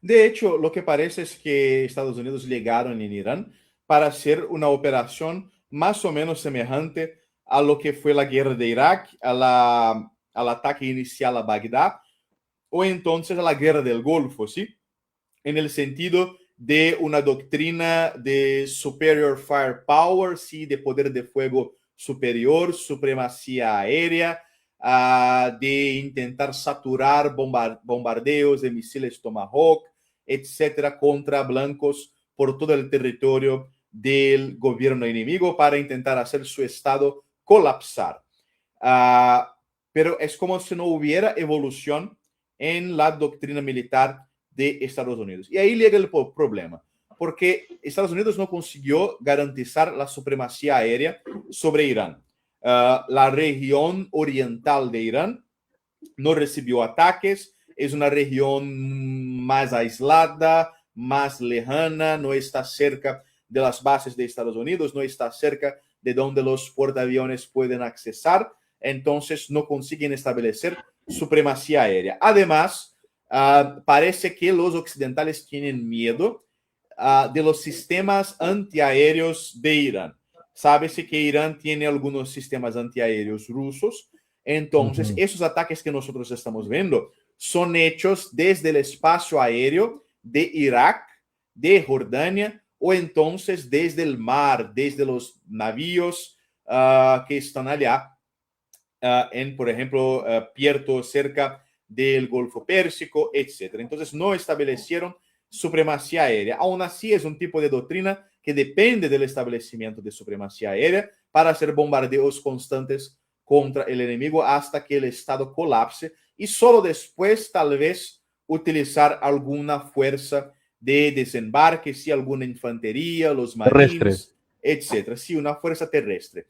De hecho, lo que parece es que Estados Unidos llegaron en Irán para hacer una operación más o menos semejante a lo que fue la guerra de Irak, al ataque inicial a Bagdad, o entonces a la guerra del Golfo, ¿sí? En el sentido de una doctrina de superior firepower, ¿sí? De poder de fuego superior, supremacía aérea, de intentar saturar bombardeos de misiles Tomahawk, etcétera, contra blancos por todo el territorio del gobierno enemigo para intentar hacer su estado colapsar. Pero es como si no hubiera evolución en la doctrina militar de Estados Unidos. Y ahí llega el problema, porque Estados Unidos no consiguió garantizar la supremacía aérea sobre Irán. La región oriental de Irán no recibió ataques, es una región más aislada, más lejana, no está cerca de las bases de Estados Unidos, no está cerca de donde los portaaviones pueden accesar, entonces no consiguen establecer supremacía aérea. Además, parece que los occidentales tienen miedo de los sistemas antiaéreos de Irán. Sábese que Irán tiene algunos sistemas antiaéreos rusos, entonces esos ataques que nosotros estamos viendo son hechos desde el espacio aéreo de Irak, de Jordania, o entonces desde el mar, desde los navíos que están allá, en, por ejemplo, Puerto cerca del Golfo Pérsico, etc. Entonces no establecieron supremacía aérea. Aún así es un tipo de doctrina que depende del establecimiento de supremacía aérea para hacer bombardeos constantes contra el enemigo hasta que el Estado colapse y solo después tal vez utilizar alguna fuerza de desembarque, si alguna infantería, los Terrestre. marines, etc. Sí, una fuerza terrestre.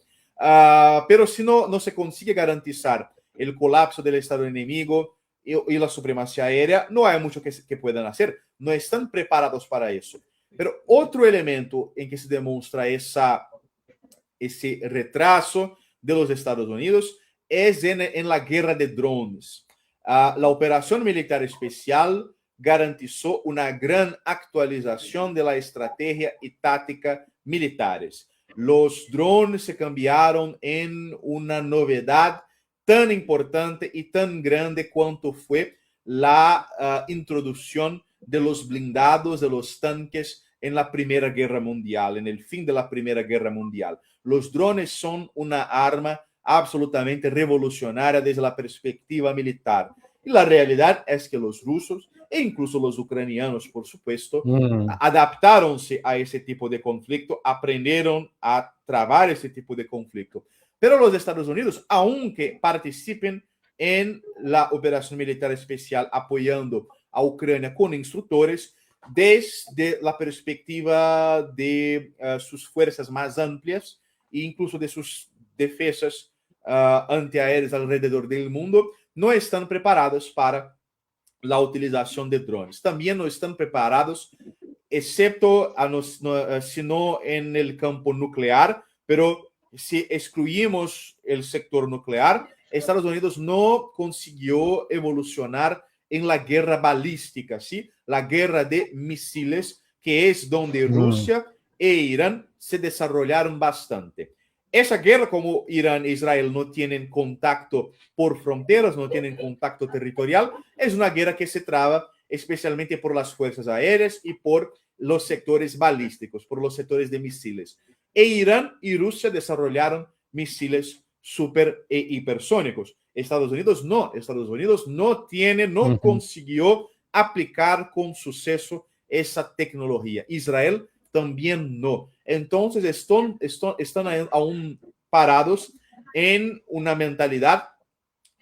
Pero si no se consigue garantizar el colapso del Estado enemigo y la supremacía aérea, no hay mucho que puedan hacer. No están preparados para eso. Pero otro elemento en que se demuestra ese retraso de los Estados Unidos es en la guerra de drones. La operación militar especial garantizó una gran actualización de la estrategia y táctica militares. Los drones se cambiaron en una novedad tan importante y tan grande cuanto fue la introducción de los blindados, de los tanques en la Primera Guerra Mundial, en el fin de la Primera Guerra Mundial. Los drones son una arma absolutamente revolucionaria desde la perspectiva militar. Y la realidad es que los rusos e incluso los ucranianos, por supuesto, adaptaronse a ese tipo de conflicto, aprendieron a trabar ese tipo de conflicto. Pero los Estados Unidos, aunque participen en la operación militar especial apoyando a Ucrania con instructores, desde la perspectiva de sus fuerzas más amplias e incluso de sus defensas antiaéreas alrededor del mundo, no están preparados para la utilización de drones. También no están preparados, excepto sino en el campo nuclear, pero si excluimos el sector nuclear, Estados Unidos no consiguió evolucionar en la guerra balística, ¿sí? La guerra de misiles, que es donde Rusia e Irán se desarrollaron bastante. Esa guerra, como Irán e Israel no tienen contacto por fronteras, no tienen contacto territorial, es una guerra que se traba especialmente por las fuerzas aéreas y por los sectores balísticos, por los sectores de misiles. E Irán y Rusia desarrollaron misiles super e hipersónicos. Estados Unidos no tiene, no consiguió aplicar con suceso esa tecnología. Israel también no. Entonces están aún parados en una mentalidad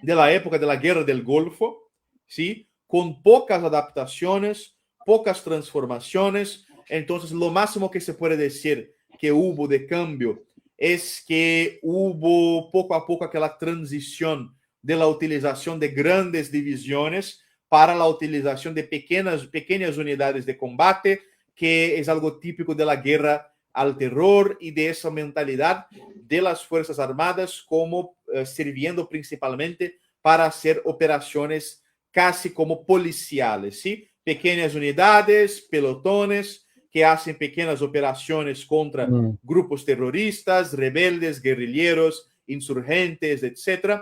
de la época de la guerra del Golfo, ¿sí? Con pocas adaptaciones, pocas transformaciones. Entonces, lo máximo que se puede decir que hubo de cambio es que hubo poco a poco aquella transición de la utilización de grandes divisiones para la utilización de pequeñas unidades de combate, que es algo típico de la guerra al terror y de esa mentalidad de las Fuerzas Armadas como sirviendo principalmente para hacer operaciones casi como policiales, ¿sí? Pequeñas unidades, pelotones, que hacen pequeñas operaciones contra grupos terroristas, rebeldes, guerrilleros, insurgentes, etc.,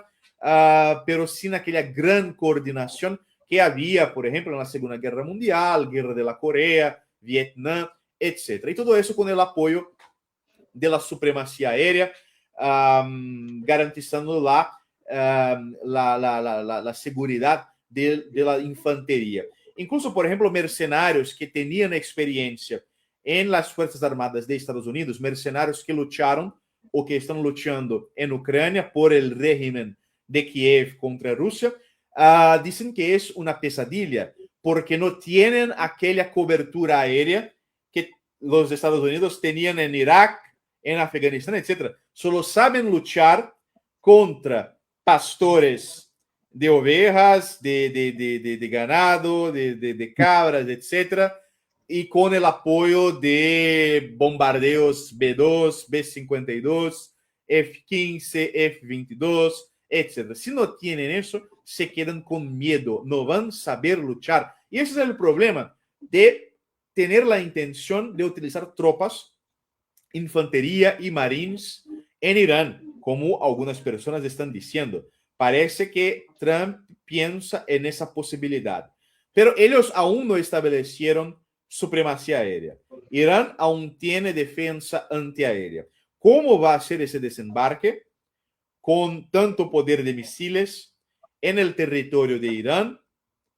pero sin aquella gran coordinación que había, por ejemplo, en la Segunda Guerra Mundial, Guerra de la Corea, Vietnam, etc. Y todo eso con el apoyo de la supremacía aérea, garantizando la seguridad de la infantería. Incluso, por ejemplo, mercenarios que tenían experiencia en las Fuerzas Armadas de Estados Unidos, mercenarios que lucharon o que están luchando en Ucrania por el régimen de Kiev contra Rusia, dicen que es una pesadilla porque no tienen aquella cobertura aérea que los Estados Unidos tenían en Irak, en Afganistán, etc. Solo saben luchar contra pastores de ovejas, de ganado, de cabras, etc., y con el apoyo de bombardeos B-2, B-52, F-15, F-22, etc. Si no tienen eso, se quedan con miedo, no van a saber luchar. Y ese es el problema de tener la intención de utilizar tropas, infantería y marines en Irán, como algunas personas están diciendo. Parece que Trump piensa en esa posibilidad, pero ellos aún no establecieron supremacía aérea. Irán aún tiene defensa antiaérea. ¿Cómo va a ser ese desembarque con tanto poder de misiles en el territorio de Irán,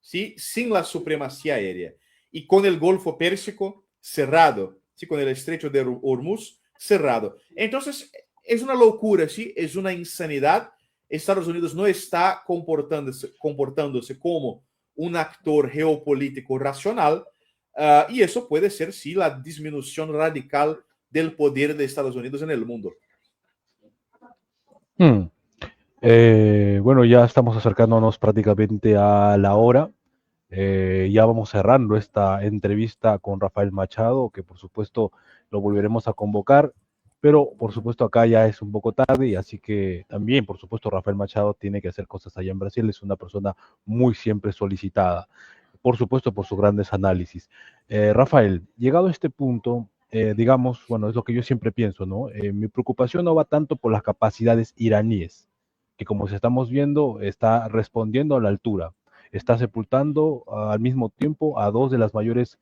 ¿sí? Sin la supremacía aérea y con el Golfo Pérsico cerrado, ¿sí? Con el estrecho de Hormuz cerrado? Entonces, es una locura, ¿sí? Es una insanidad. Estados Unidos no está comportándose como un actor geopolítico racional, y eso puede ser, sí, la disminución radical del poder de Estados Unidos en el mundo. Bueno, ya estamos acercándonos prácticamente a la hora. Ya vamos cerrando esta entrevista con Rafael Machado, que por supuesto lo volveremos a convocar, pero por supuesto acá ya es un poco tarde, y así que también, por supuesto, Rafael Machado tiene que hacer cosas allá en Brasil. Es una persona muy siempre solicitada, por supuesto, por sus grandes análisis. Rafael, llegado a este punto, digamos, bueno, es lo que yo siempre pienso, ¿no? Mi preocupación no va tanto por las capacidades iraníes, que como estamos viendo, está respondiendo a la altura, está sepultando al mismo tiempo a dos de las mayores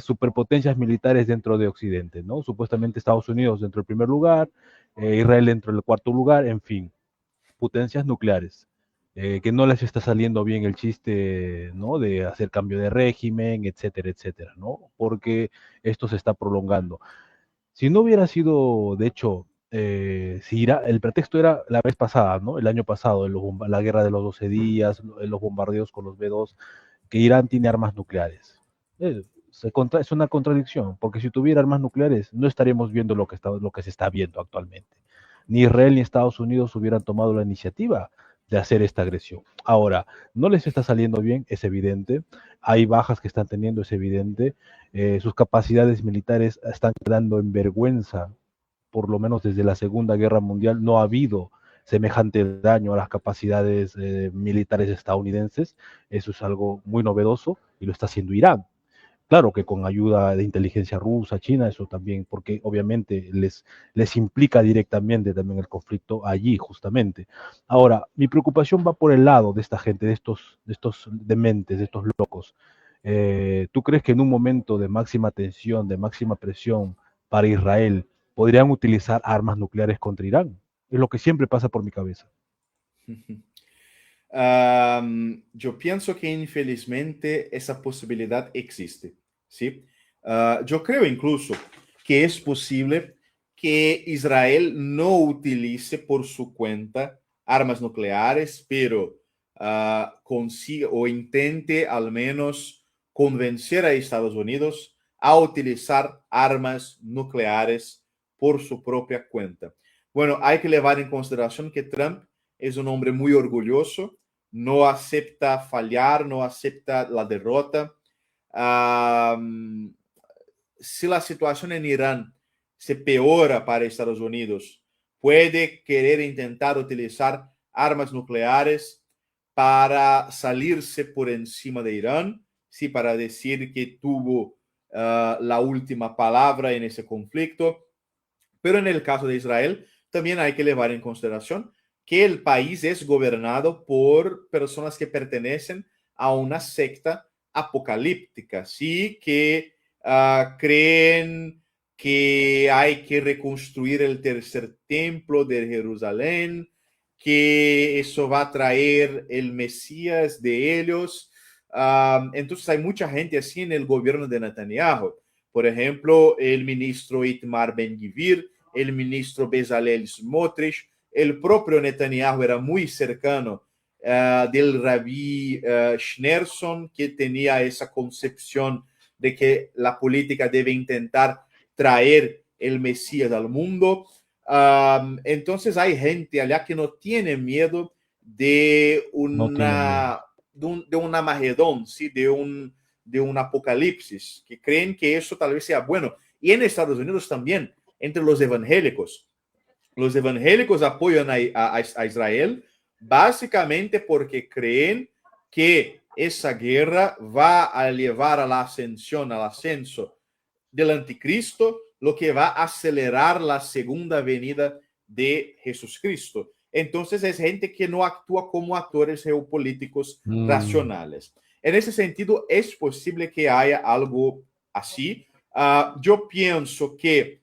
superpotencias militares dentro de Occidente, ¿no? Supuestamente Estados Unidos dentro del primer lugar, Israel dentro del cuarto lugar, en fin, potencias nucleares. Que no les está saliendo bien el chiste, ¿no? De hacer cambio de régimen, etcétera, etcétera, ¿no? Porque esto se está prolongando. Si no hubiera sido, de hecho, si el pretexto era la vez pasada, ¿no? El año pasado, la guerra de los 12 días, los bombardeos con los B-2, que Irán tiene armas nucleares. Es una contradicción, porque si tuviera armas nucleares, no estaríamos viendo lo que se está viendo actualmente. Ni Israel ni Estados Unidos hubieran tomado la iniciativa de hacer esta agresión. Ahora, no les está saliendo bien, es evidente. Hay bajas que están teniendo, es evidente. Sus capacidades militares están quedando en vergüenza. Por lo menos desde la Segunda Guerra Mundial no ha habido semejante daño a las capacidades militares estadounidenses. Eso es algo muy novedoso y lo está haciendo Irán. Claro que con ayuda de inteligencia rusa, China, eso también, porque obviamente les implica directamente también el conflicto allí, justamente. Ahora, mi preocupación va por el lado de esta gente, de estos dementes, de estos locos. ¿Tú crees que en un momento de máxima tensión, de máxima presión para Israel, podrían utilizar armas nucleares contra Irán? Es lo que siempre pasa por mi cabeza. Yo pienso que infelizmente esa posibilidad existe, ¿sí? Yo creo incluso que es posible que Israel no utilice por su cuenta armas nucleares, pero consiga o intente al menos convencer a Estados Unidos a utilizar armas nucleares por su propia cuenta. Bueno, hay que llevar en consideración que Trump es un hombre muy orgulloso, no acepta fallar, no acepta la derrota. Si la situación en Irán se peora para Estados Unidos, puede querer intentar utilizar armas nucleares para salirse por encima de Irán, sí, para decir que tuvo la última palabra en ese conflicto. Pero en el caso de Israel, también hay que llevar en consideración que el país es gobernado por personas que pertenecen a una secta apocalíptica, ¿sí? Que creen que hay que reconstruir el tercer templo de Jerusalén, que eso va a traer el Mesías de ellos. Entonces hay mucha gente así en el gobierno de Netanyahu. Por ejemplo, el ministro Itamar Ben-Gvir, el ministro Bezalel Smotrich, el propio Netanyahu era muy cercano del rabí Schneerson, que tenía esa concepción de que la política debe intentar traer el Mesías al mundo. Entonces hay gente allá que no tiene miedo de No tienen miedo. de un Armagedón, ¿sí? De un apocalipsis, que creen que eso tal vez sea bueno. Y en Estados Unidos también, entre los evangélicos. Los evangélicos apoyan a Israel básicamente porque creen que esa guerra va a llevar a la ascensión, al ascenso del anticristo, lo que va a acelerar la segunda venida de Jesucristo. Entonces es gente que no actúa como actores geopolíticos racionales. En ese sentido, es posible que haya algo así. Yo pienso que,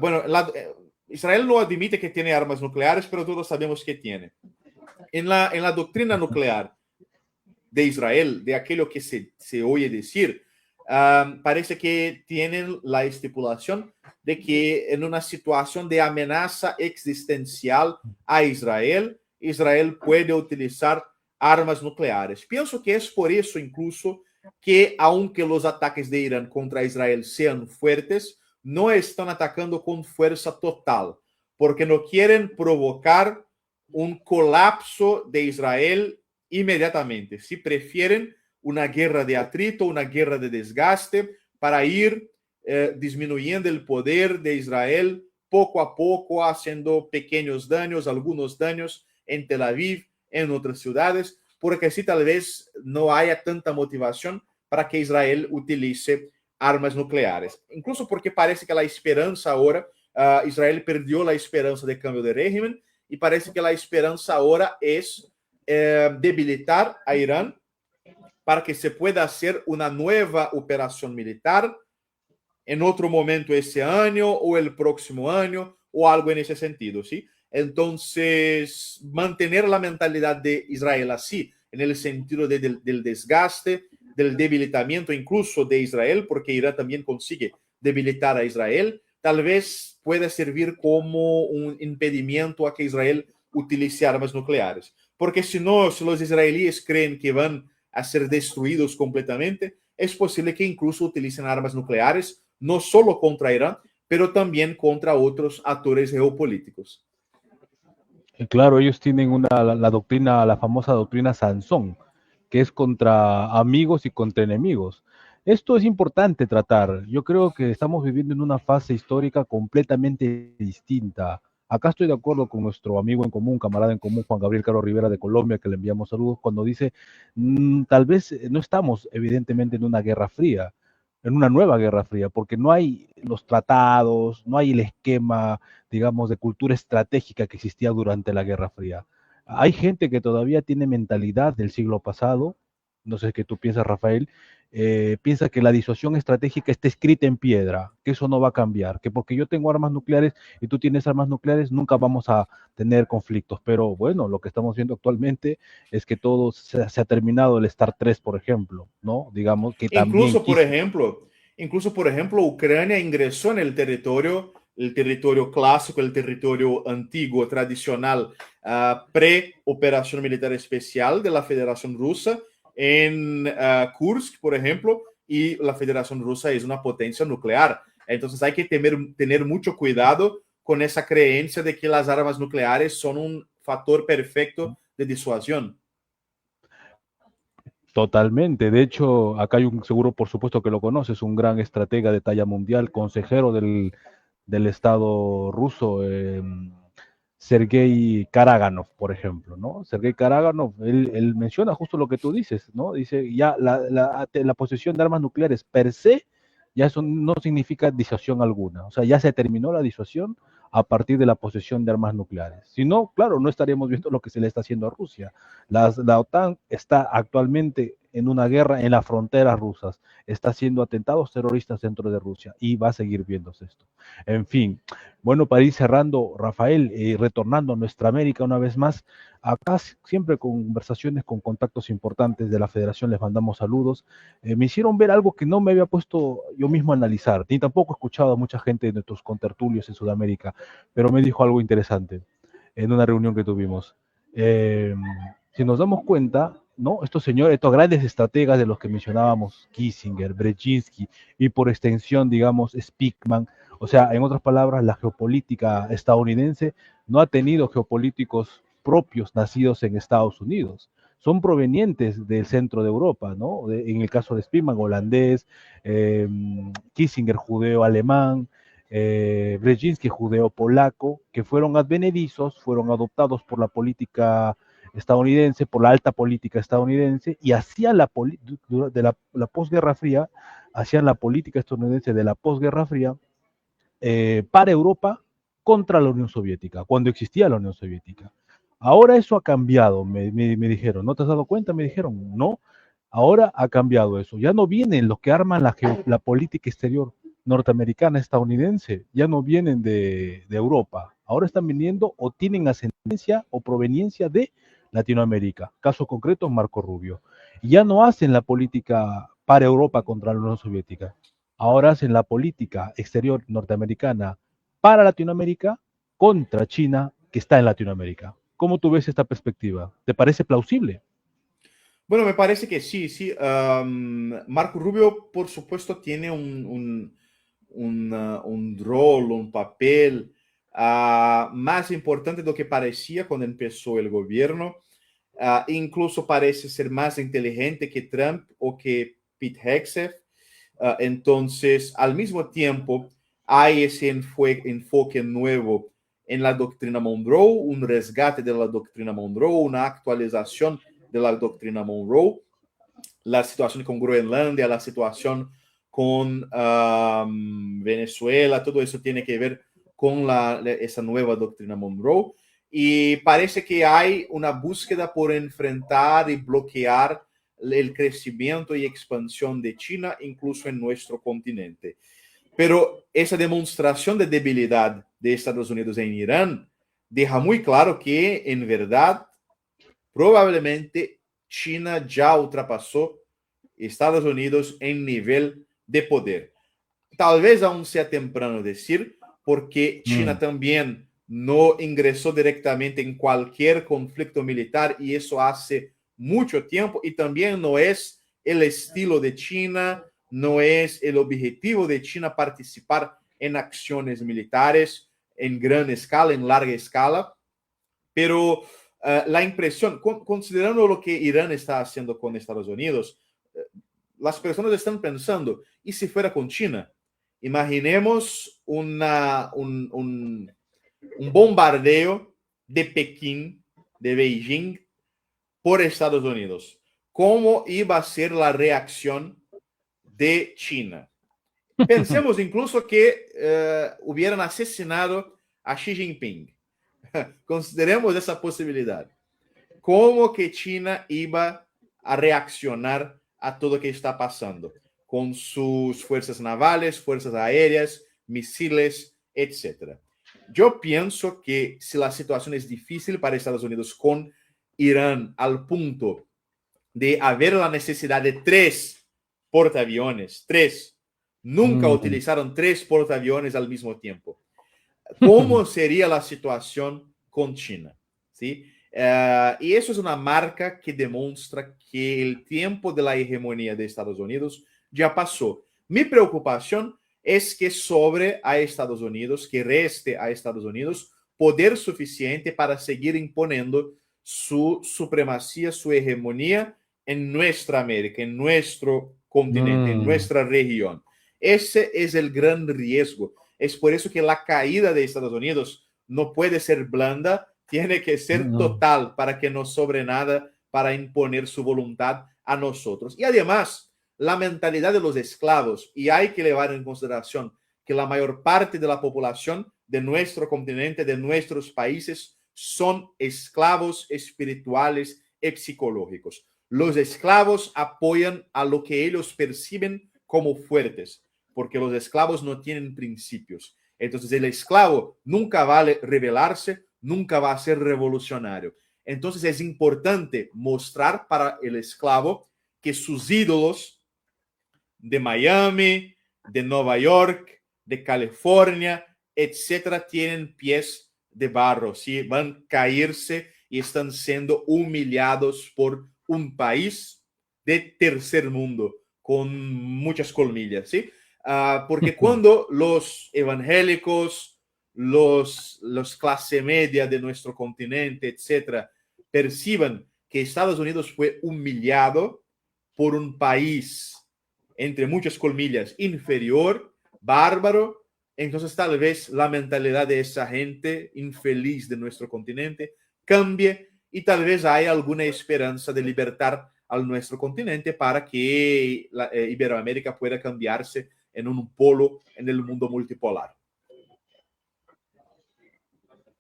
bueno, Israel no admite que tiene armas nucleares, pero todos sabemos que tiene. En la doctrina nuclear de Israel, de aquello que se oye decir, parece que tienen la estipulación de que en una situación de amenaza existencial a Israel, Israel puede utilizar armas nucleares. Pienso que es por eso incluso que, aunque los ataques de Irán contra Israel sean fuertes, no están atacando con fuerza total, porque no quieren provocar un colapso de Israel inmediatamente. Si prefieren una guerra de atrito, una guerra de desgaste, para ir disminuyendo el poder de Israel poco a poco, haciendo pequeños daños, algunos daños en Tel Aviv, en otras ciudades, porque así tal vez no haya tanta motivación para que Israel utilice armas nucleares. Incluso porque parece que la esperanza ahora, Israel perdió la esperanza de cambio de régimen y parece que la esperanza ahora es debilitar a Irán para que se pueda hacer una nueva operación militar en otro momento ese año o el próximo año o algo en ese sentido, ¿sí? Entonces, mantener la mentalidad de Israel así, en el sentido del desgaste, del debilitamiento incluso de Israel, porque Irán también consigue debilitar a Israel, tal vez pueda servir como un impedimento a que Israel utilice armas nucleares. Porque si no, si los israelíes creen que van a ser destruidos completamente, es posible que incluso utilicen armas nucleares, no solo contra Irán, pero también contra otros actores geopolíticos. Claro, ellos tienen la doctrina, la famosa doctrina Sansón, que es contra amigos y contra enemigos. Esto es importante tratar. Yo creo que estamos viviendo en una fase histórica completamente distinta Acá estoy de acuerdo con nuestro amigo en común, camarada en común, Juan Gabriel Caro Rivera de Colombia, que le enviamos saludos, cuando dice, tal vez no estamos evidentemente en una guerra fría, en una nueva guerra fría, porque no hay los tratados, no hay el esquema, digamos, de cultura estratégica que existía durante la Guerra Fría. Hay gente que todavía tiene mentalidad del siglo pasado, no sé qué tú piensas, Rafael, piensa que la disuasión estratégica está escrita en piedra, que eso no va a cambiar, que porque yo tengo armas nucleares y tú tienes armas nucleares, nunca vamos a tener conflictos. Pero bueno, lo que estamos viendo actualmente es que todo se ha terminado el Star 3, por ejemplo, ¿no? Digamos que también Incluso, quiso. por ejemplo, Ucrania ingresó en el territorio clásico, el territorio antiguo, tradicional, pre-operación militar especial de la Federación Rusa en Kursk, por ejemplo, y la Federación Rusa es una potencia nuclear. Entonces hay que tener mucho cuidado con esa creencia de que las armas nucleares son un factor perfecto de disuasión. Totalmente. De hecho, acá hay un, seguro, por supuesto que lo conoces, un gran estratega de talla mundial, consejero del Estado ruso, Sergei Karaganov, por ejemplo, ¿no? Sergei Karaganov, él menciona justo lo que tú dices, ¿no? Dice, ya la posesión de armas nucleares per se, ya eso no significa disuasión alguna. O sea, ya se terminó la disuasión a partir de la posesión de armas nucleares. Si no, claro, no estaríamos viendo lo que se le está haciendo a Rusia. La OTAN está actualmente en una guerra en las fronteras rusas, está haciendo atentados terroristas dentro de Rusia y va a seguir viéndose esto. En fin, bueno, para ir cerrando, Rafael, retornando a nuestra América una vez más, acá siempre con conversaciones con contactos importantes de la Federación, les mandamos saludos. Me hicieron ver algo que no me había puesto yo mismo a analizar, ni tampoco he escuchado a mucha gente de nuestros contertulios en Sudamérica, pero me dijo algo interesante en una reunión que tuvimos. Eh, si nos damos cuenta, ¿no? Estos señores, estos grandes estrategas de los que mencionábamos, Kissinger, Brzezinski y por extensión, digamos, Speakman, o sea, en otras palabras, la geopolítica estadounidense no ha tenido geopolíticos propios nacidos en Estados Unidos. Son provenientes del centro de Europa, ¿no? En el caso de Speakman, holandés, eh, Kissinger, judeo-alemán, Brzezinski, judeo-polaco, que fueron advenedizos, fueron adoptados por la política estadounidense, por la alta política estadounidense, y hacían la posguerra fría, hacían la política estadounidense de la posguerra fría para Europa contra la Unión Soviética, cuando existía la Unión Soviética. Ahora eso ha cambiado, me dijeron, ¿no te has dado cuenta? Me dijeron, no, ahora ha cambiado eso. Ya no vienen los que arman la política exterior norteamericana, estadounidense, ya no vienen de Europa. Ahora están viniendo o tienen ascendencia o proveniencia de Latinoamérica. Caso concreto, Marco Rubio. Y ya no hacen la política para Europa contra la Unión Soviética. Ahora hacen la política exterior norteamericana para Latinoamérica contra China, que está en Latinoamérica. ¿Cómo tú ves esta perspectiva? ¿Te parece plausible? Bueno, me parece que sí, sí. Marco Rubio, por supuesto, tiene un rol, un papel más importante de lo que parecía cuando empezó el gobierno. Incluso parece ser más inteligente que Trump o que Pete Hegseth. Entonces, al mismo tiempo, hay ese enfoque nuevo en la doctrina Monroe, un resgate de la doctrina Monroe, una actualización de la doctrina Monroe, la situación con Groenlandia, la situación con Venezuela, todo eso tiene que ver con esa nueva doctrina Monroe. Y parece que hay una búsqueda por enfrentar y bloquear el crecimiento y expansión de China, incluso en nuestro continente. Pero esa demostración de debilidad de Estados Unidos en Irán deja muy claro que, en verdad, probablemente China ya ultrapasó Estados Unidos en nivel de poder. Tal vez aún sea temprano decir, porque China también no ingresó directamente en cualquier conflicto militar y eso hace mucho tiempo y también no es el estilo de China, no es el objetivo de China participar en acciones militares en gran escala, en larga escala, pero la impresión, considerando lo que Irán está haciendo con Estados Unidos, las personas están pensando, ¿y si fuera con China? Imaginemos un bombardeo de Pekín, de Beijing, por Estados Unidos. ¿Cómo iba a ser la reacción de China? Pensemos incluso que hubieran asesinado a Xi Jinping. Consideremos esa posibilidad. ¿Cómo que China iba a reaccionar a todo lo que está pasando? Con sus fuerzas navales, fuerzas aéreas, misiles, etc. Yo pienso que si la situación es difícil para Estados Unidos con Irán al punto de haber la necesidad de 3 portaaviones, 3, nunca utilizaron 3 portaaviones al mismo tiempo. ¿Cómo sería la situación con China? ¿Sí? Y eso es una marca que demuestra que el tiempo de la hegemonía de Estados Unidos ya pasó. Mi preocupación es que sobre a Estados Unidos, que reste a Estados Unidos poder suficiente para seguir imponiendo su supremacía, su hegemonía en nuestra América, en nuestro continente, en nuestra región. Ese es el gran riesgo. Es por eso que la caída de Estados Unidos no puede ser blanda, tiene que ser total para que no sobre nada para imponer su voluntad a nosotros. Y además, la mentalidad de los esclavos, y hay que llevar en consideración que la mayor parte de la población de nuestro continente, de nuestros países, son esclavos espirituales y psicológicos. Los esclavos apoyan a lo que ellos perciben como fuertes, porque los esclavos no tienen principios. Entonces el esclavo nunca va a rebelarse, nunca va a ser revolucionario. Entonces es importante mostrar para el esclavo que sus ídolos de Miami, de Nueva York, de California, etcétera, tienen pies de barro, ¿sí? Van a caerse y están siendo humillados por un país de tercer mundo con muchas colmillas, ¿sí? Porque cuando los evangélicos, los clase media de nuestro continente, etcétera, perciban que Estados Unidos fue humillado por un país, entre muchas colmillas, inferior, bárbaro, entonces tal vez la mentalidad de esa gente infeliz de nuestro continente cambie y tal vez haya alguna esperanza de libertar a nuestro continente para que la Iberoamérica pueda cambiarse en un polo en el mundo multipolar.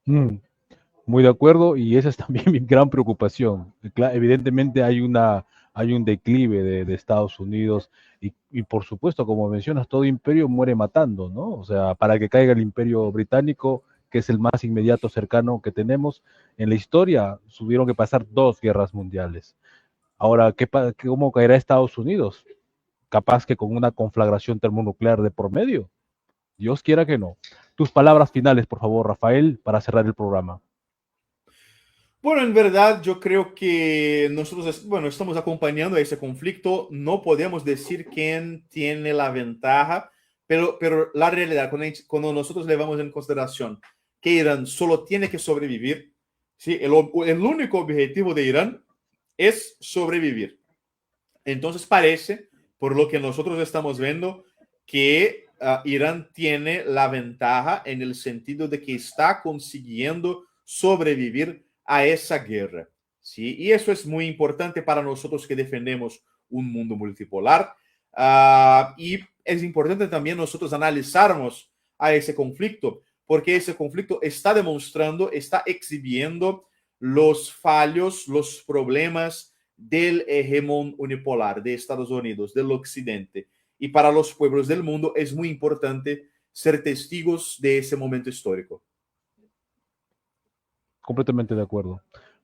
Muy de acuerdo, y esa es también mi gran preocupación. Evidentemente hay un declive de Estados Unidos y por supuesto, como mencionas, todo imperio muere matando, ¿no? O sea, para que caiga el imperio británico, que es el más inmediato cercano que tenemos en la historia, tuvieron que pasar 2 guerras mundiales. Ahora, ¿cómo caerá Estados Unidos? Capaz que con una conflagración termonuclear de por medio. Dios quiera que no. Tus palabras finales, por favor, Rafael, para cerrar el programa. Bueno, en verdad yo creo que nosotros, bueno, estamos acompañando a ese conflicto. No podemos decir quién tiene la ventaja, pero la realidad, cuando nosotros llevamos en consideración que Irán solo tiene que sobrevivir, ¿sí? El único objetivo de Irán es sobrevivir. Entonces parece, por lo que nosotros estamos viendo, que Irán tiene la ventaja en el sentido de que está consiguiendo sobrevivir a esa guerra, ¿sí? Y eso es muy importante para nosotros que defendemos un mundo multipolar. Y es importante también nosotros analizarnos a ese conflicto, porque ese conflicto está demostrando, está exhibiendo los fallos, los problemas del hegemón unipolar de Estados Unidos, del occidente. Y para los pueblos del mundo es muy importante ser testigos de ese momento histórico. Completamente de acuerdo.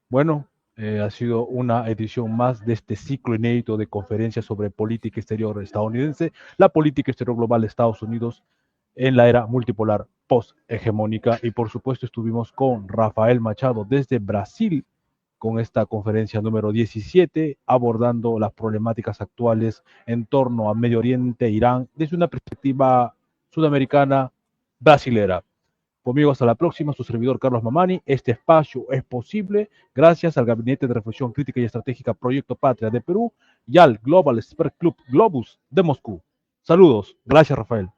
Bueno, ha sido una edición más de este ciclo inédito de conferencias sobre política exterior estadounidense, la política exterior global de Estados Unidos en la era multipolar post-hegemónica. Y por supuesto estuvimos con Rafael Machado desde Brasil con esta conferencia número 17, abordando las problemáticas actuales en torno a Medio Oriente, Irán, desde una perspectiva sudamericana brasilera. Conmigo hasta la próxima, su servidor Carlos Mamani. Este espacio es posible gracias al Gabinete de Reflexión Crítica y Estratégica Proyecto Patria de Perú y al Global Expert Club Globus de Moscú. Saludos. Gracias, Rafael.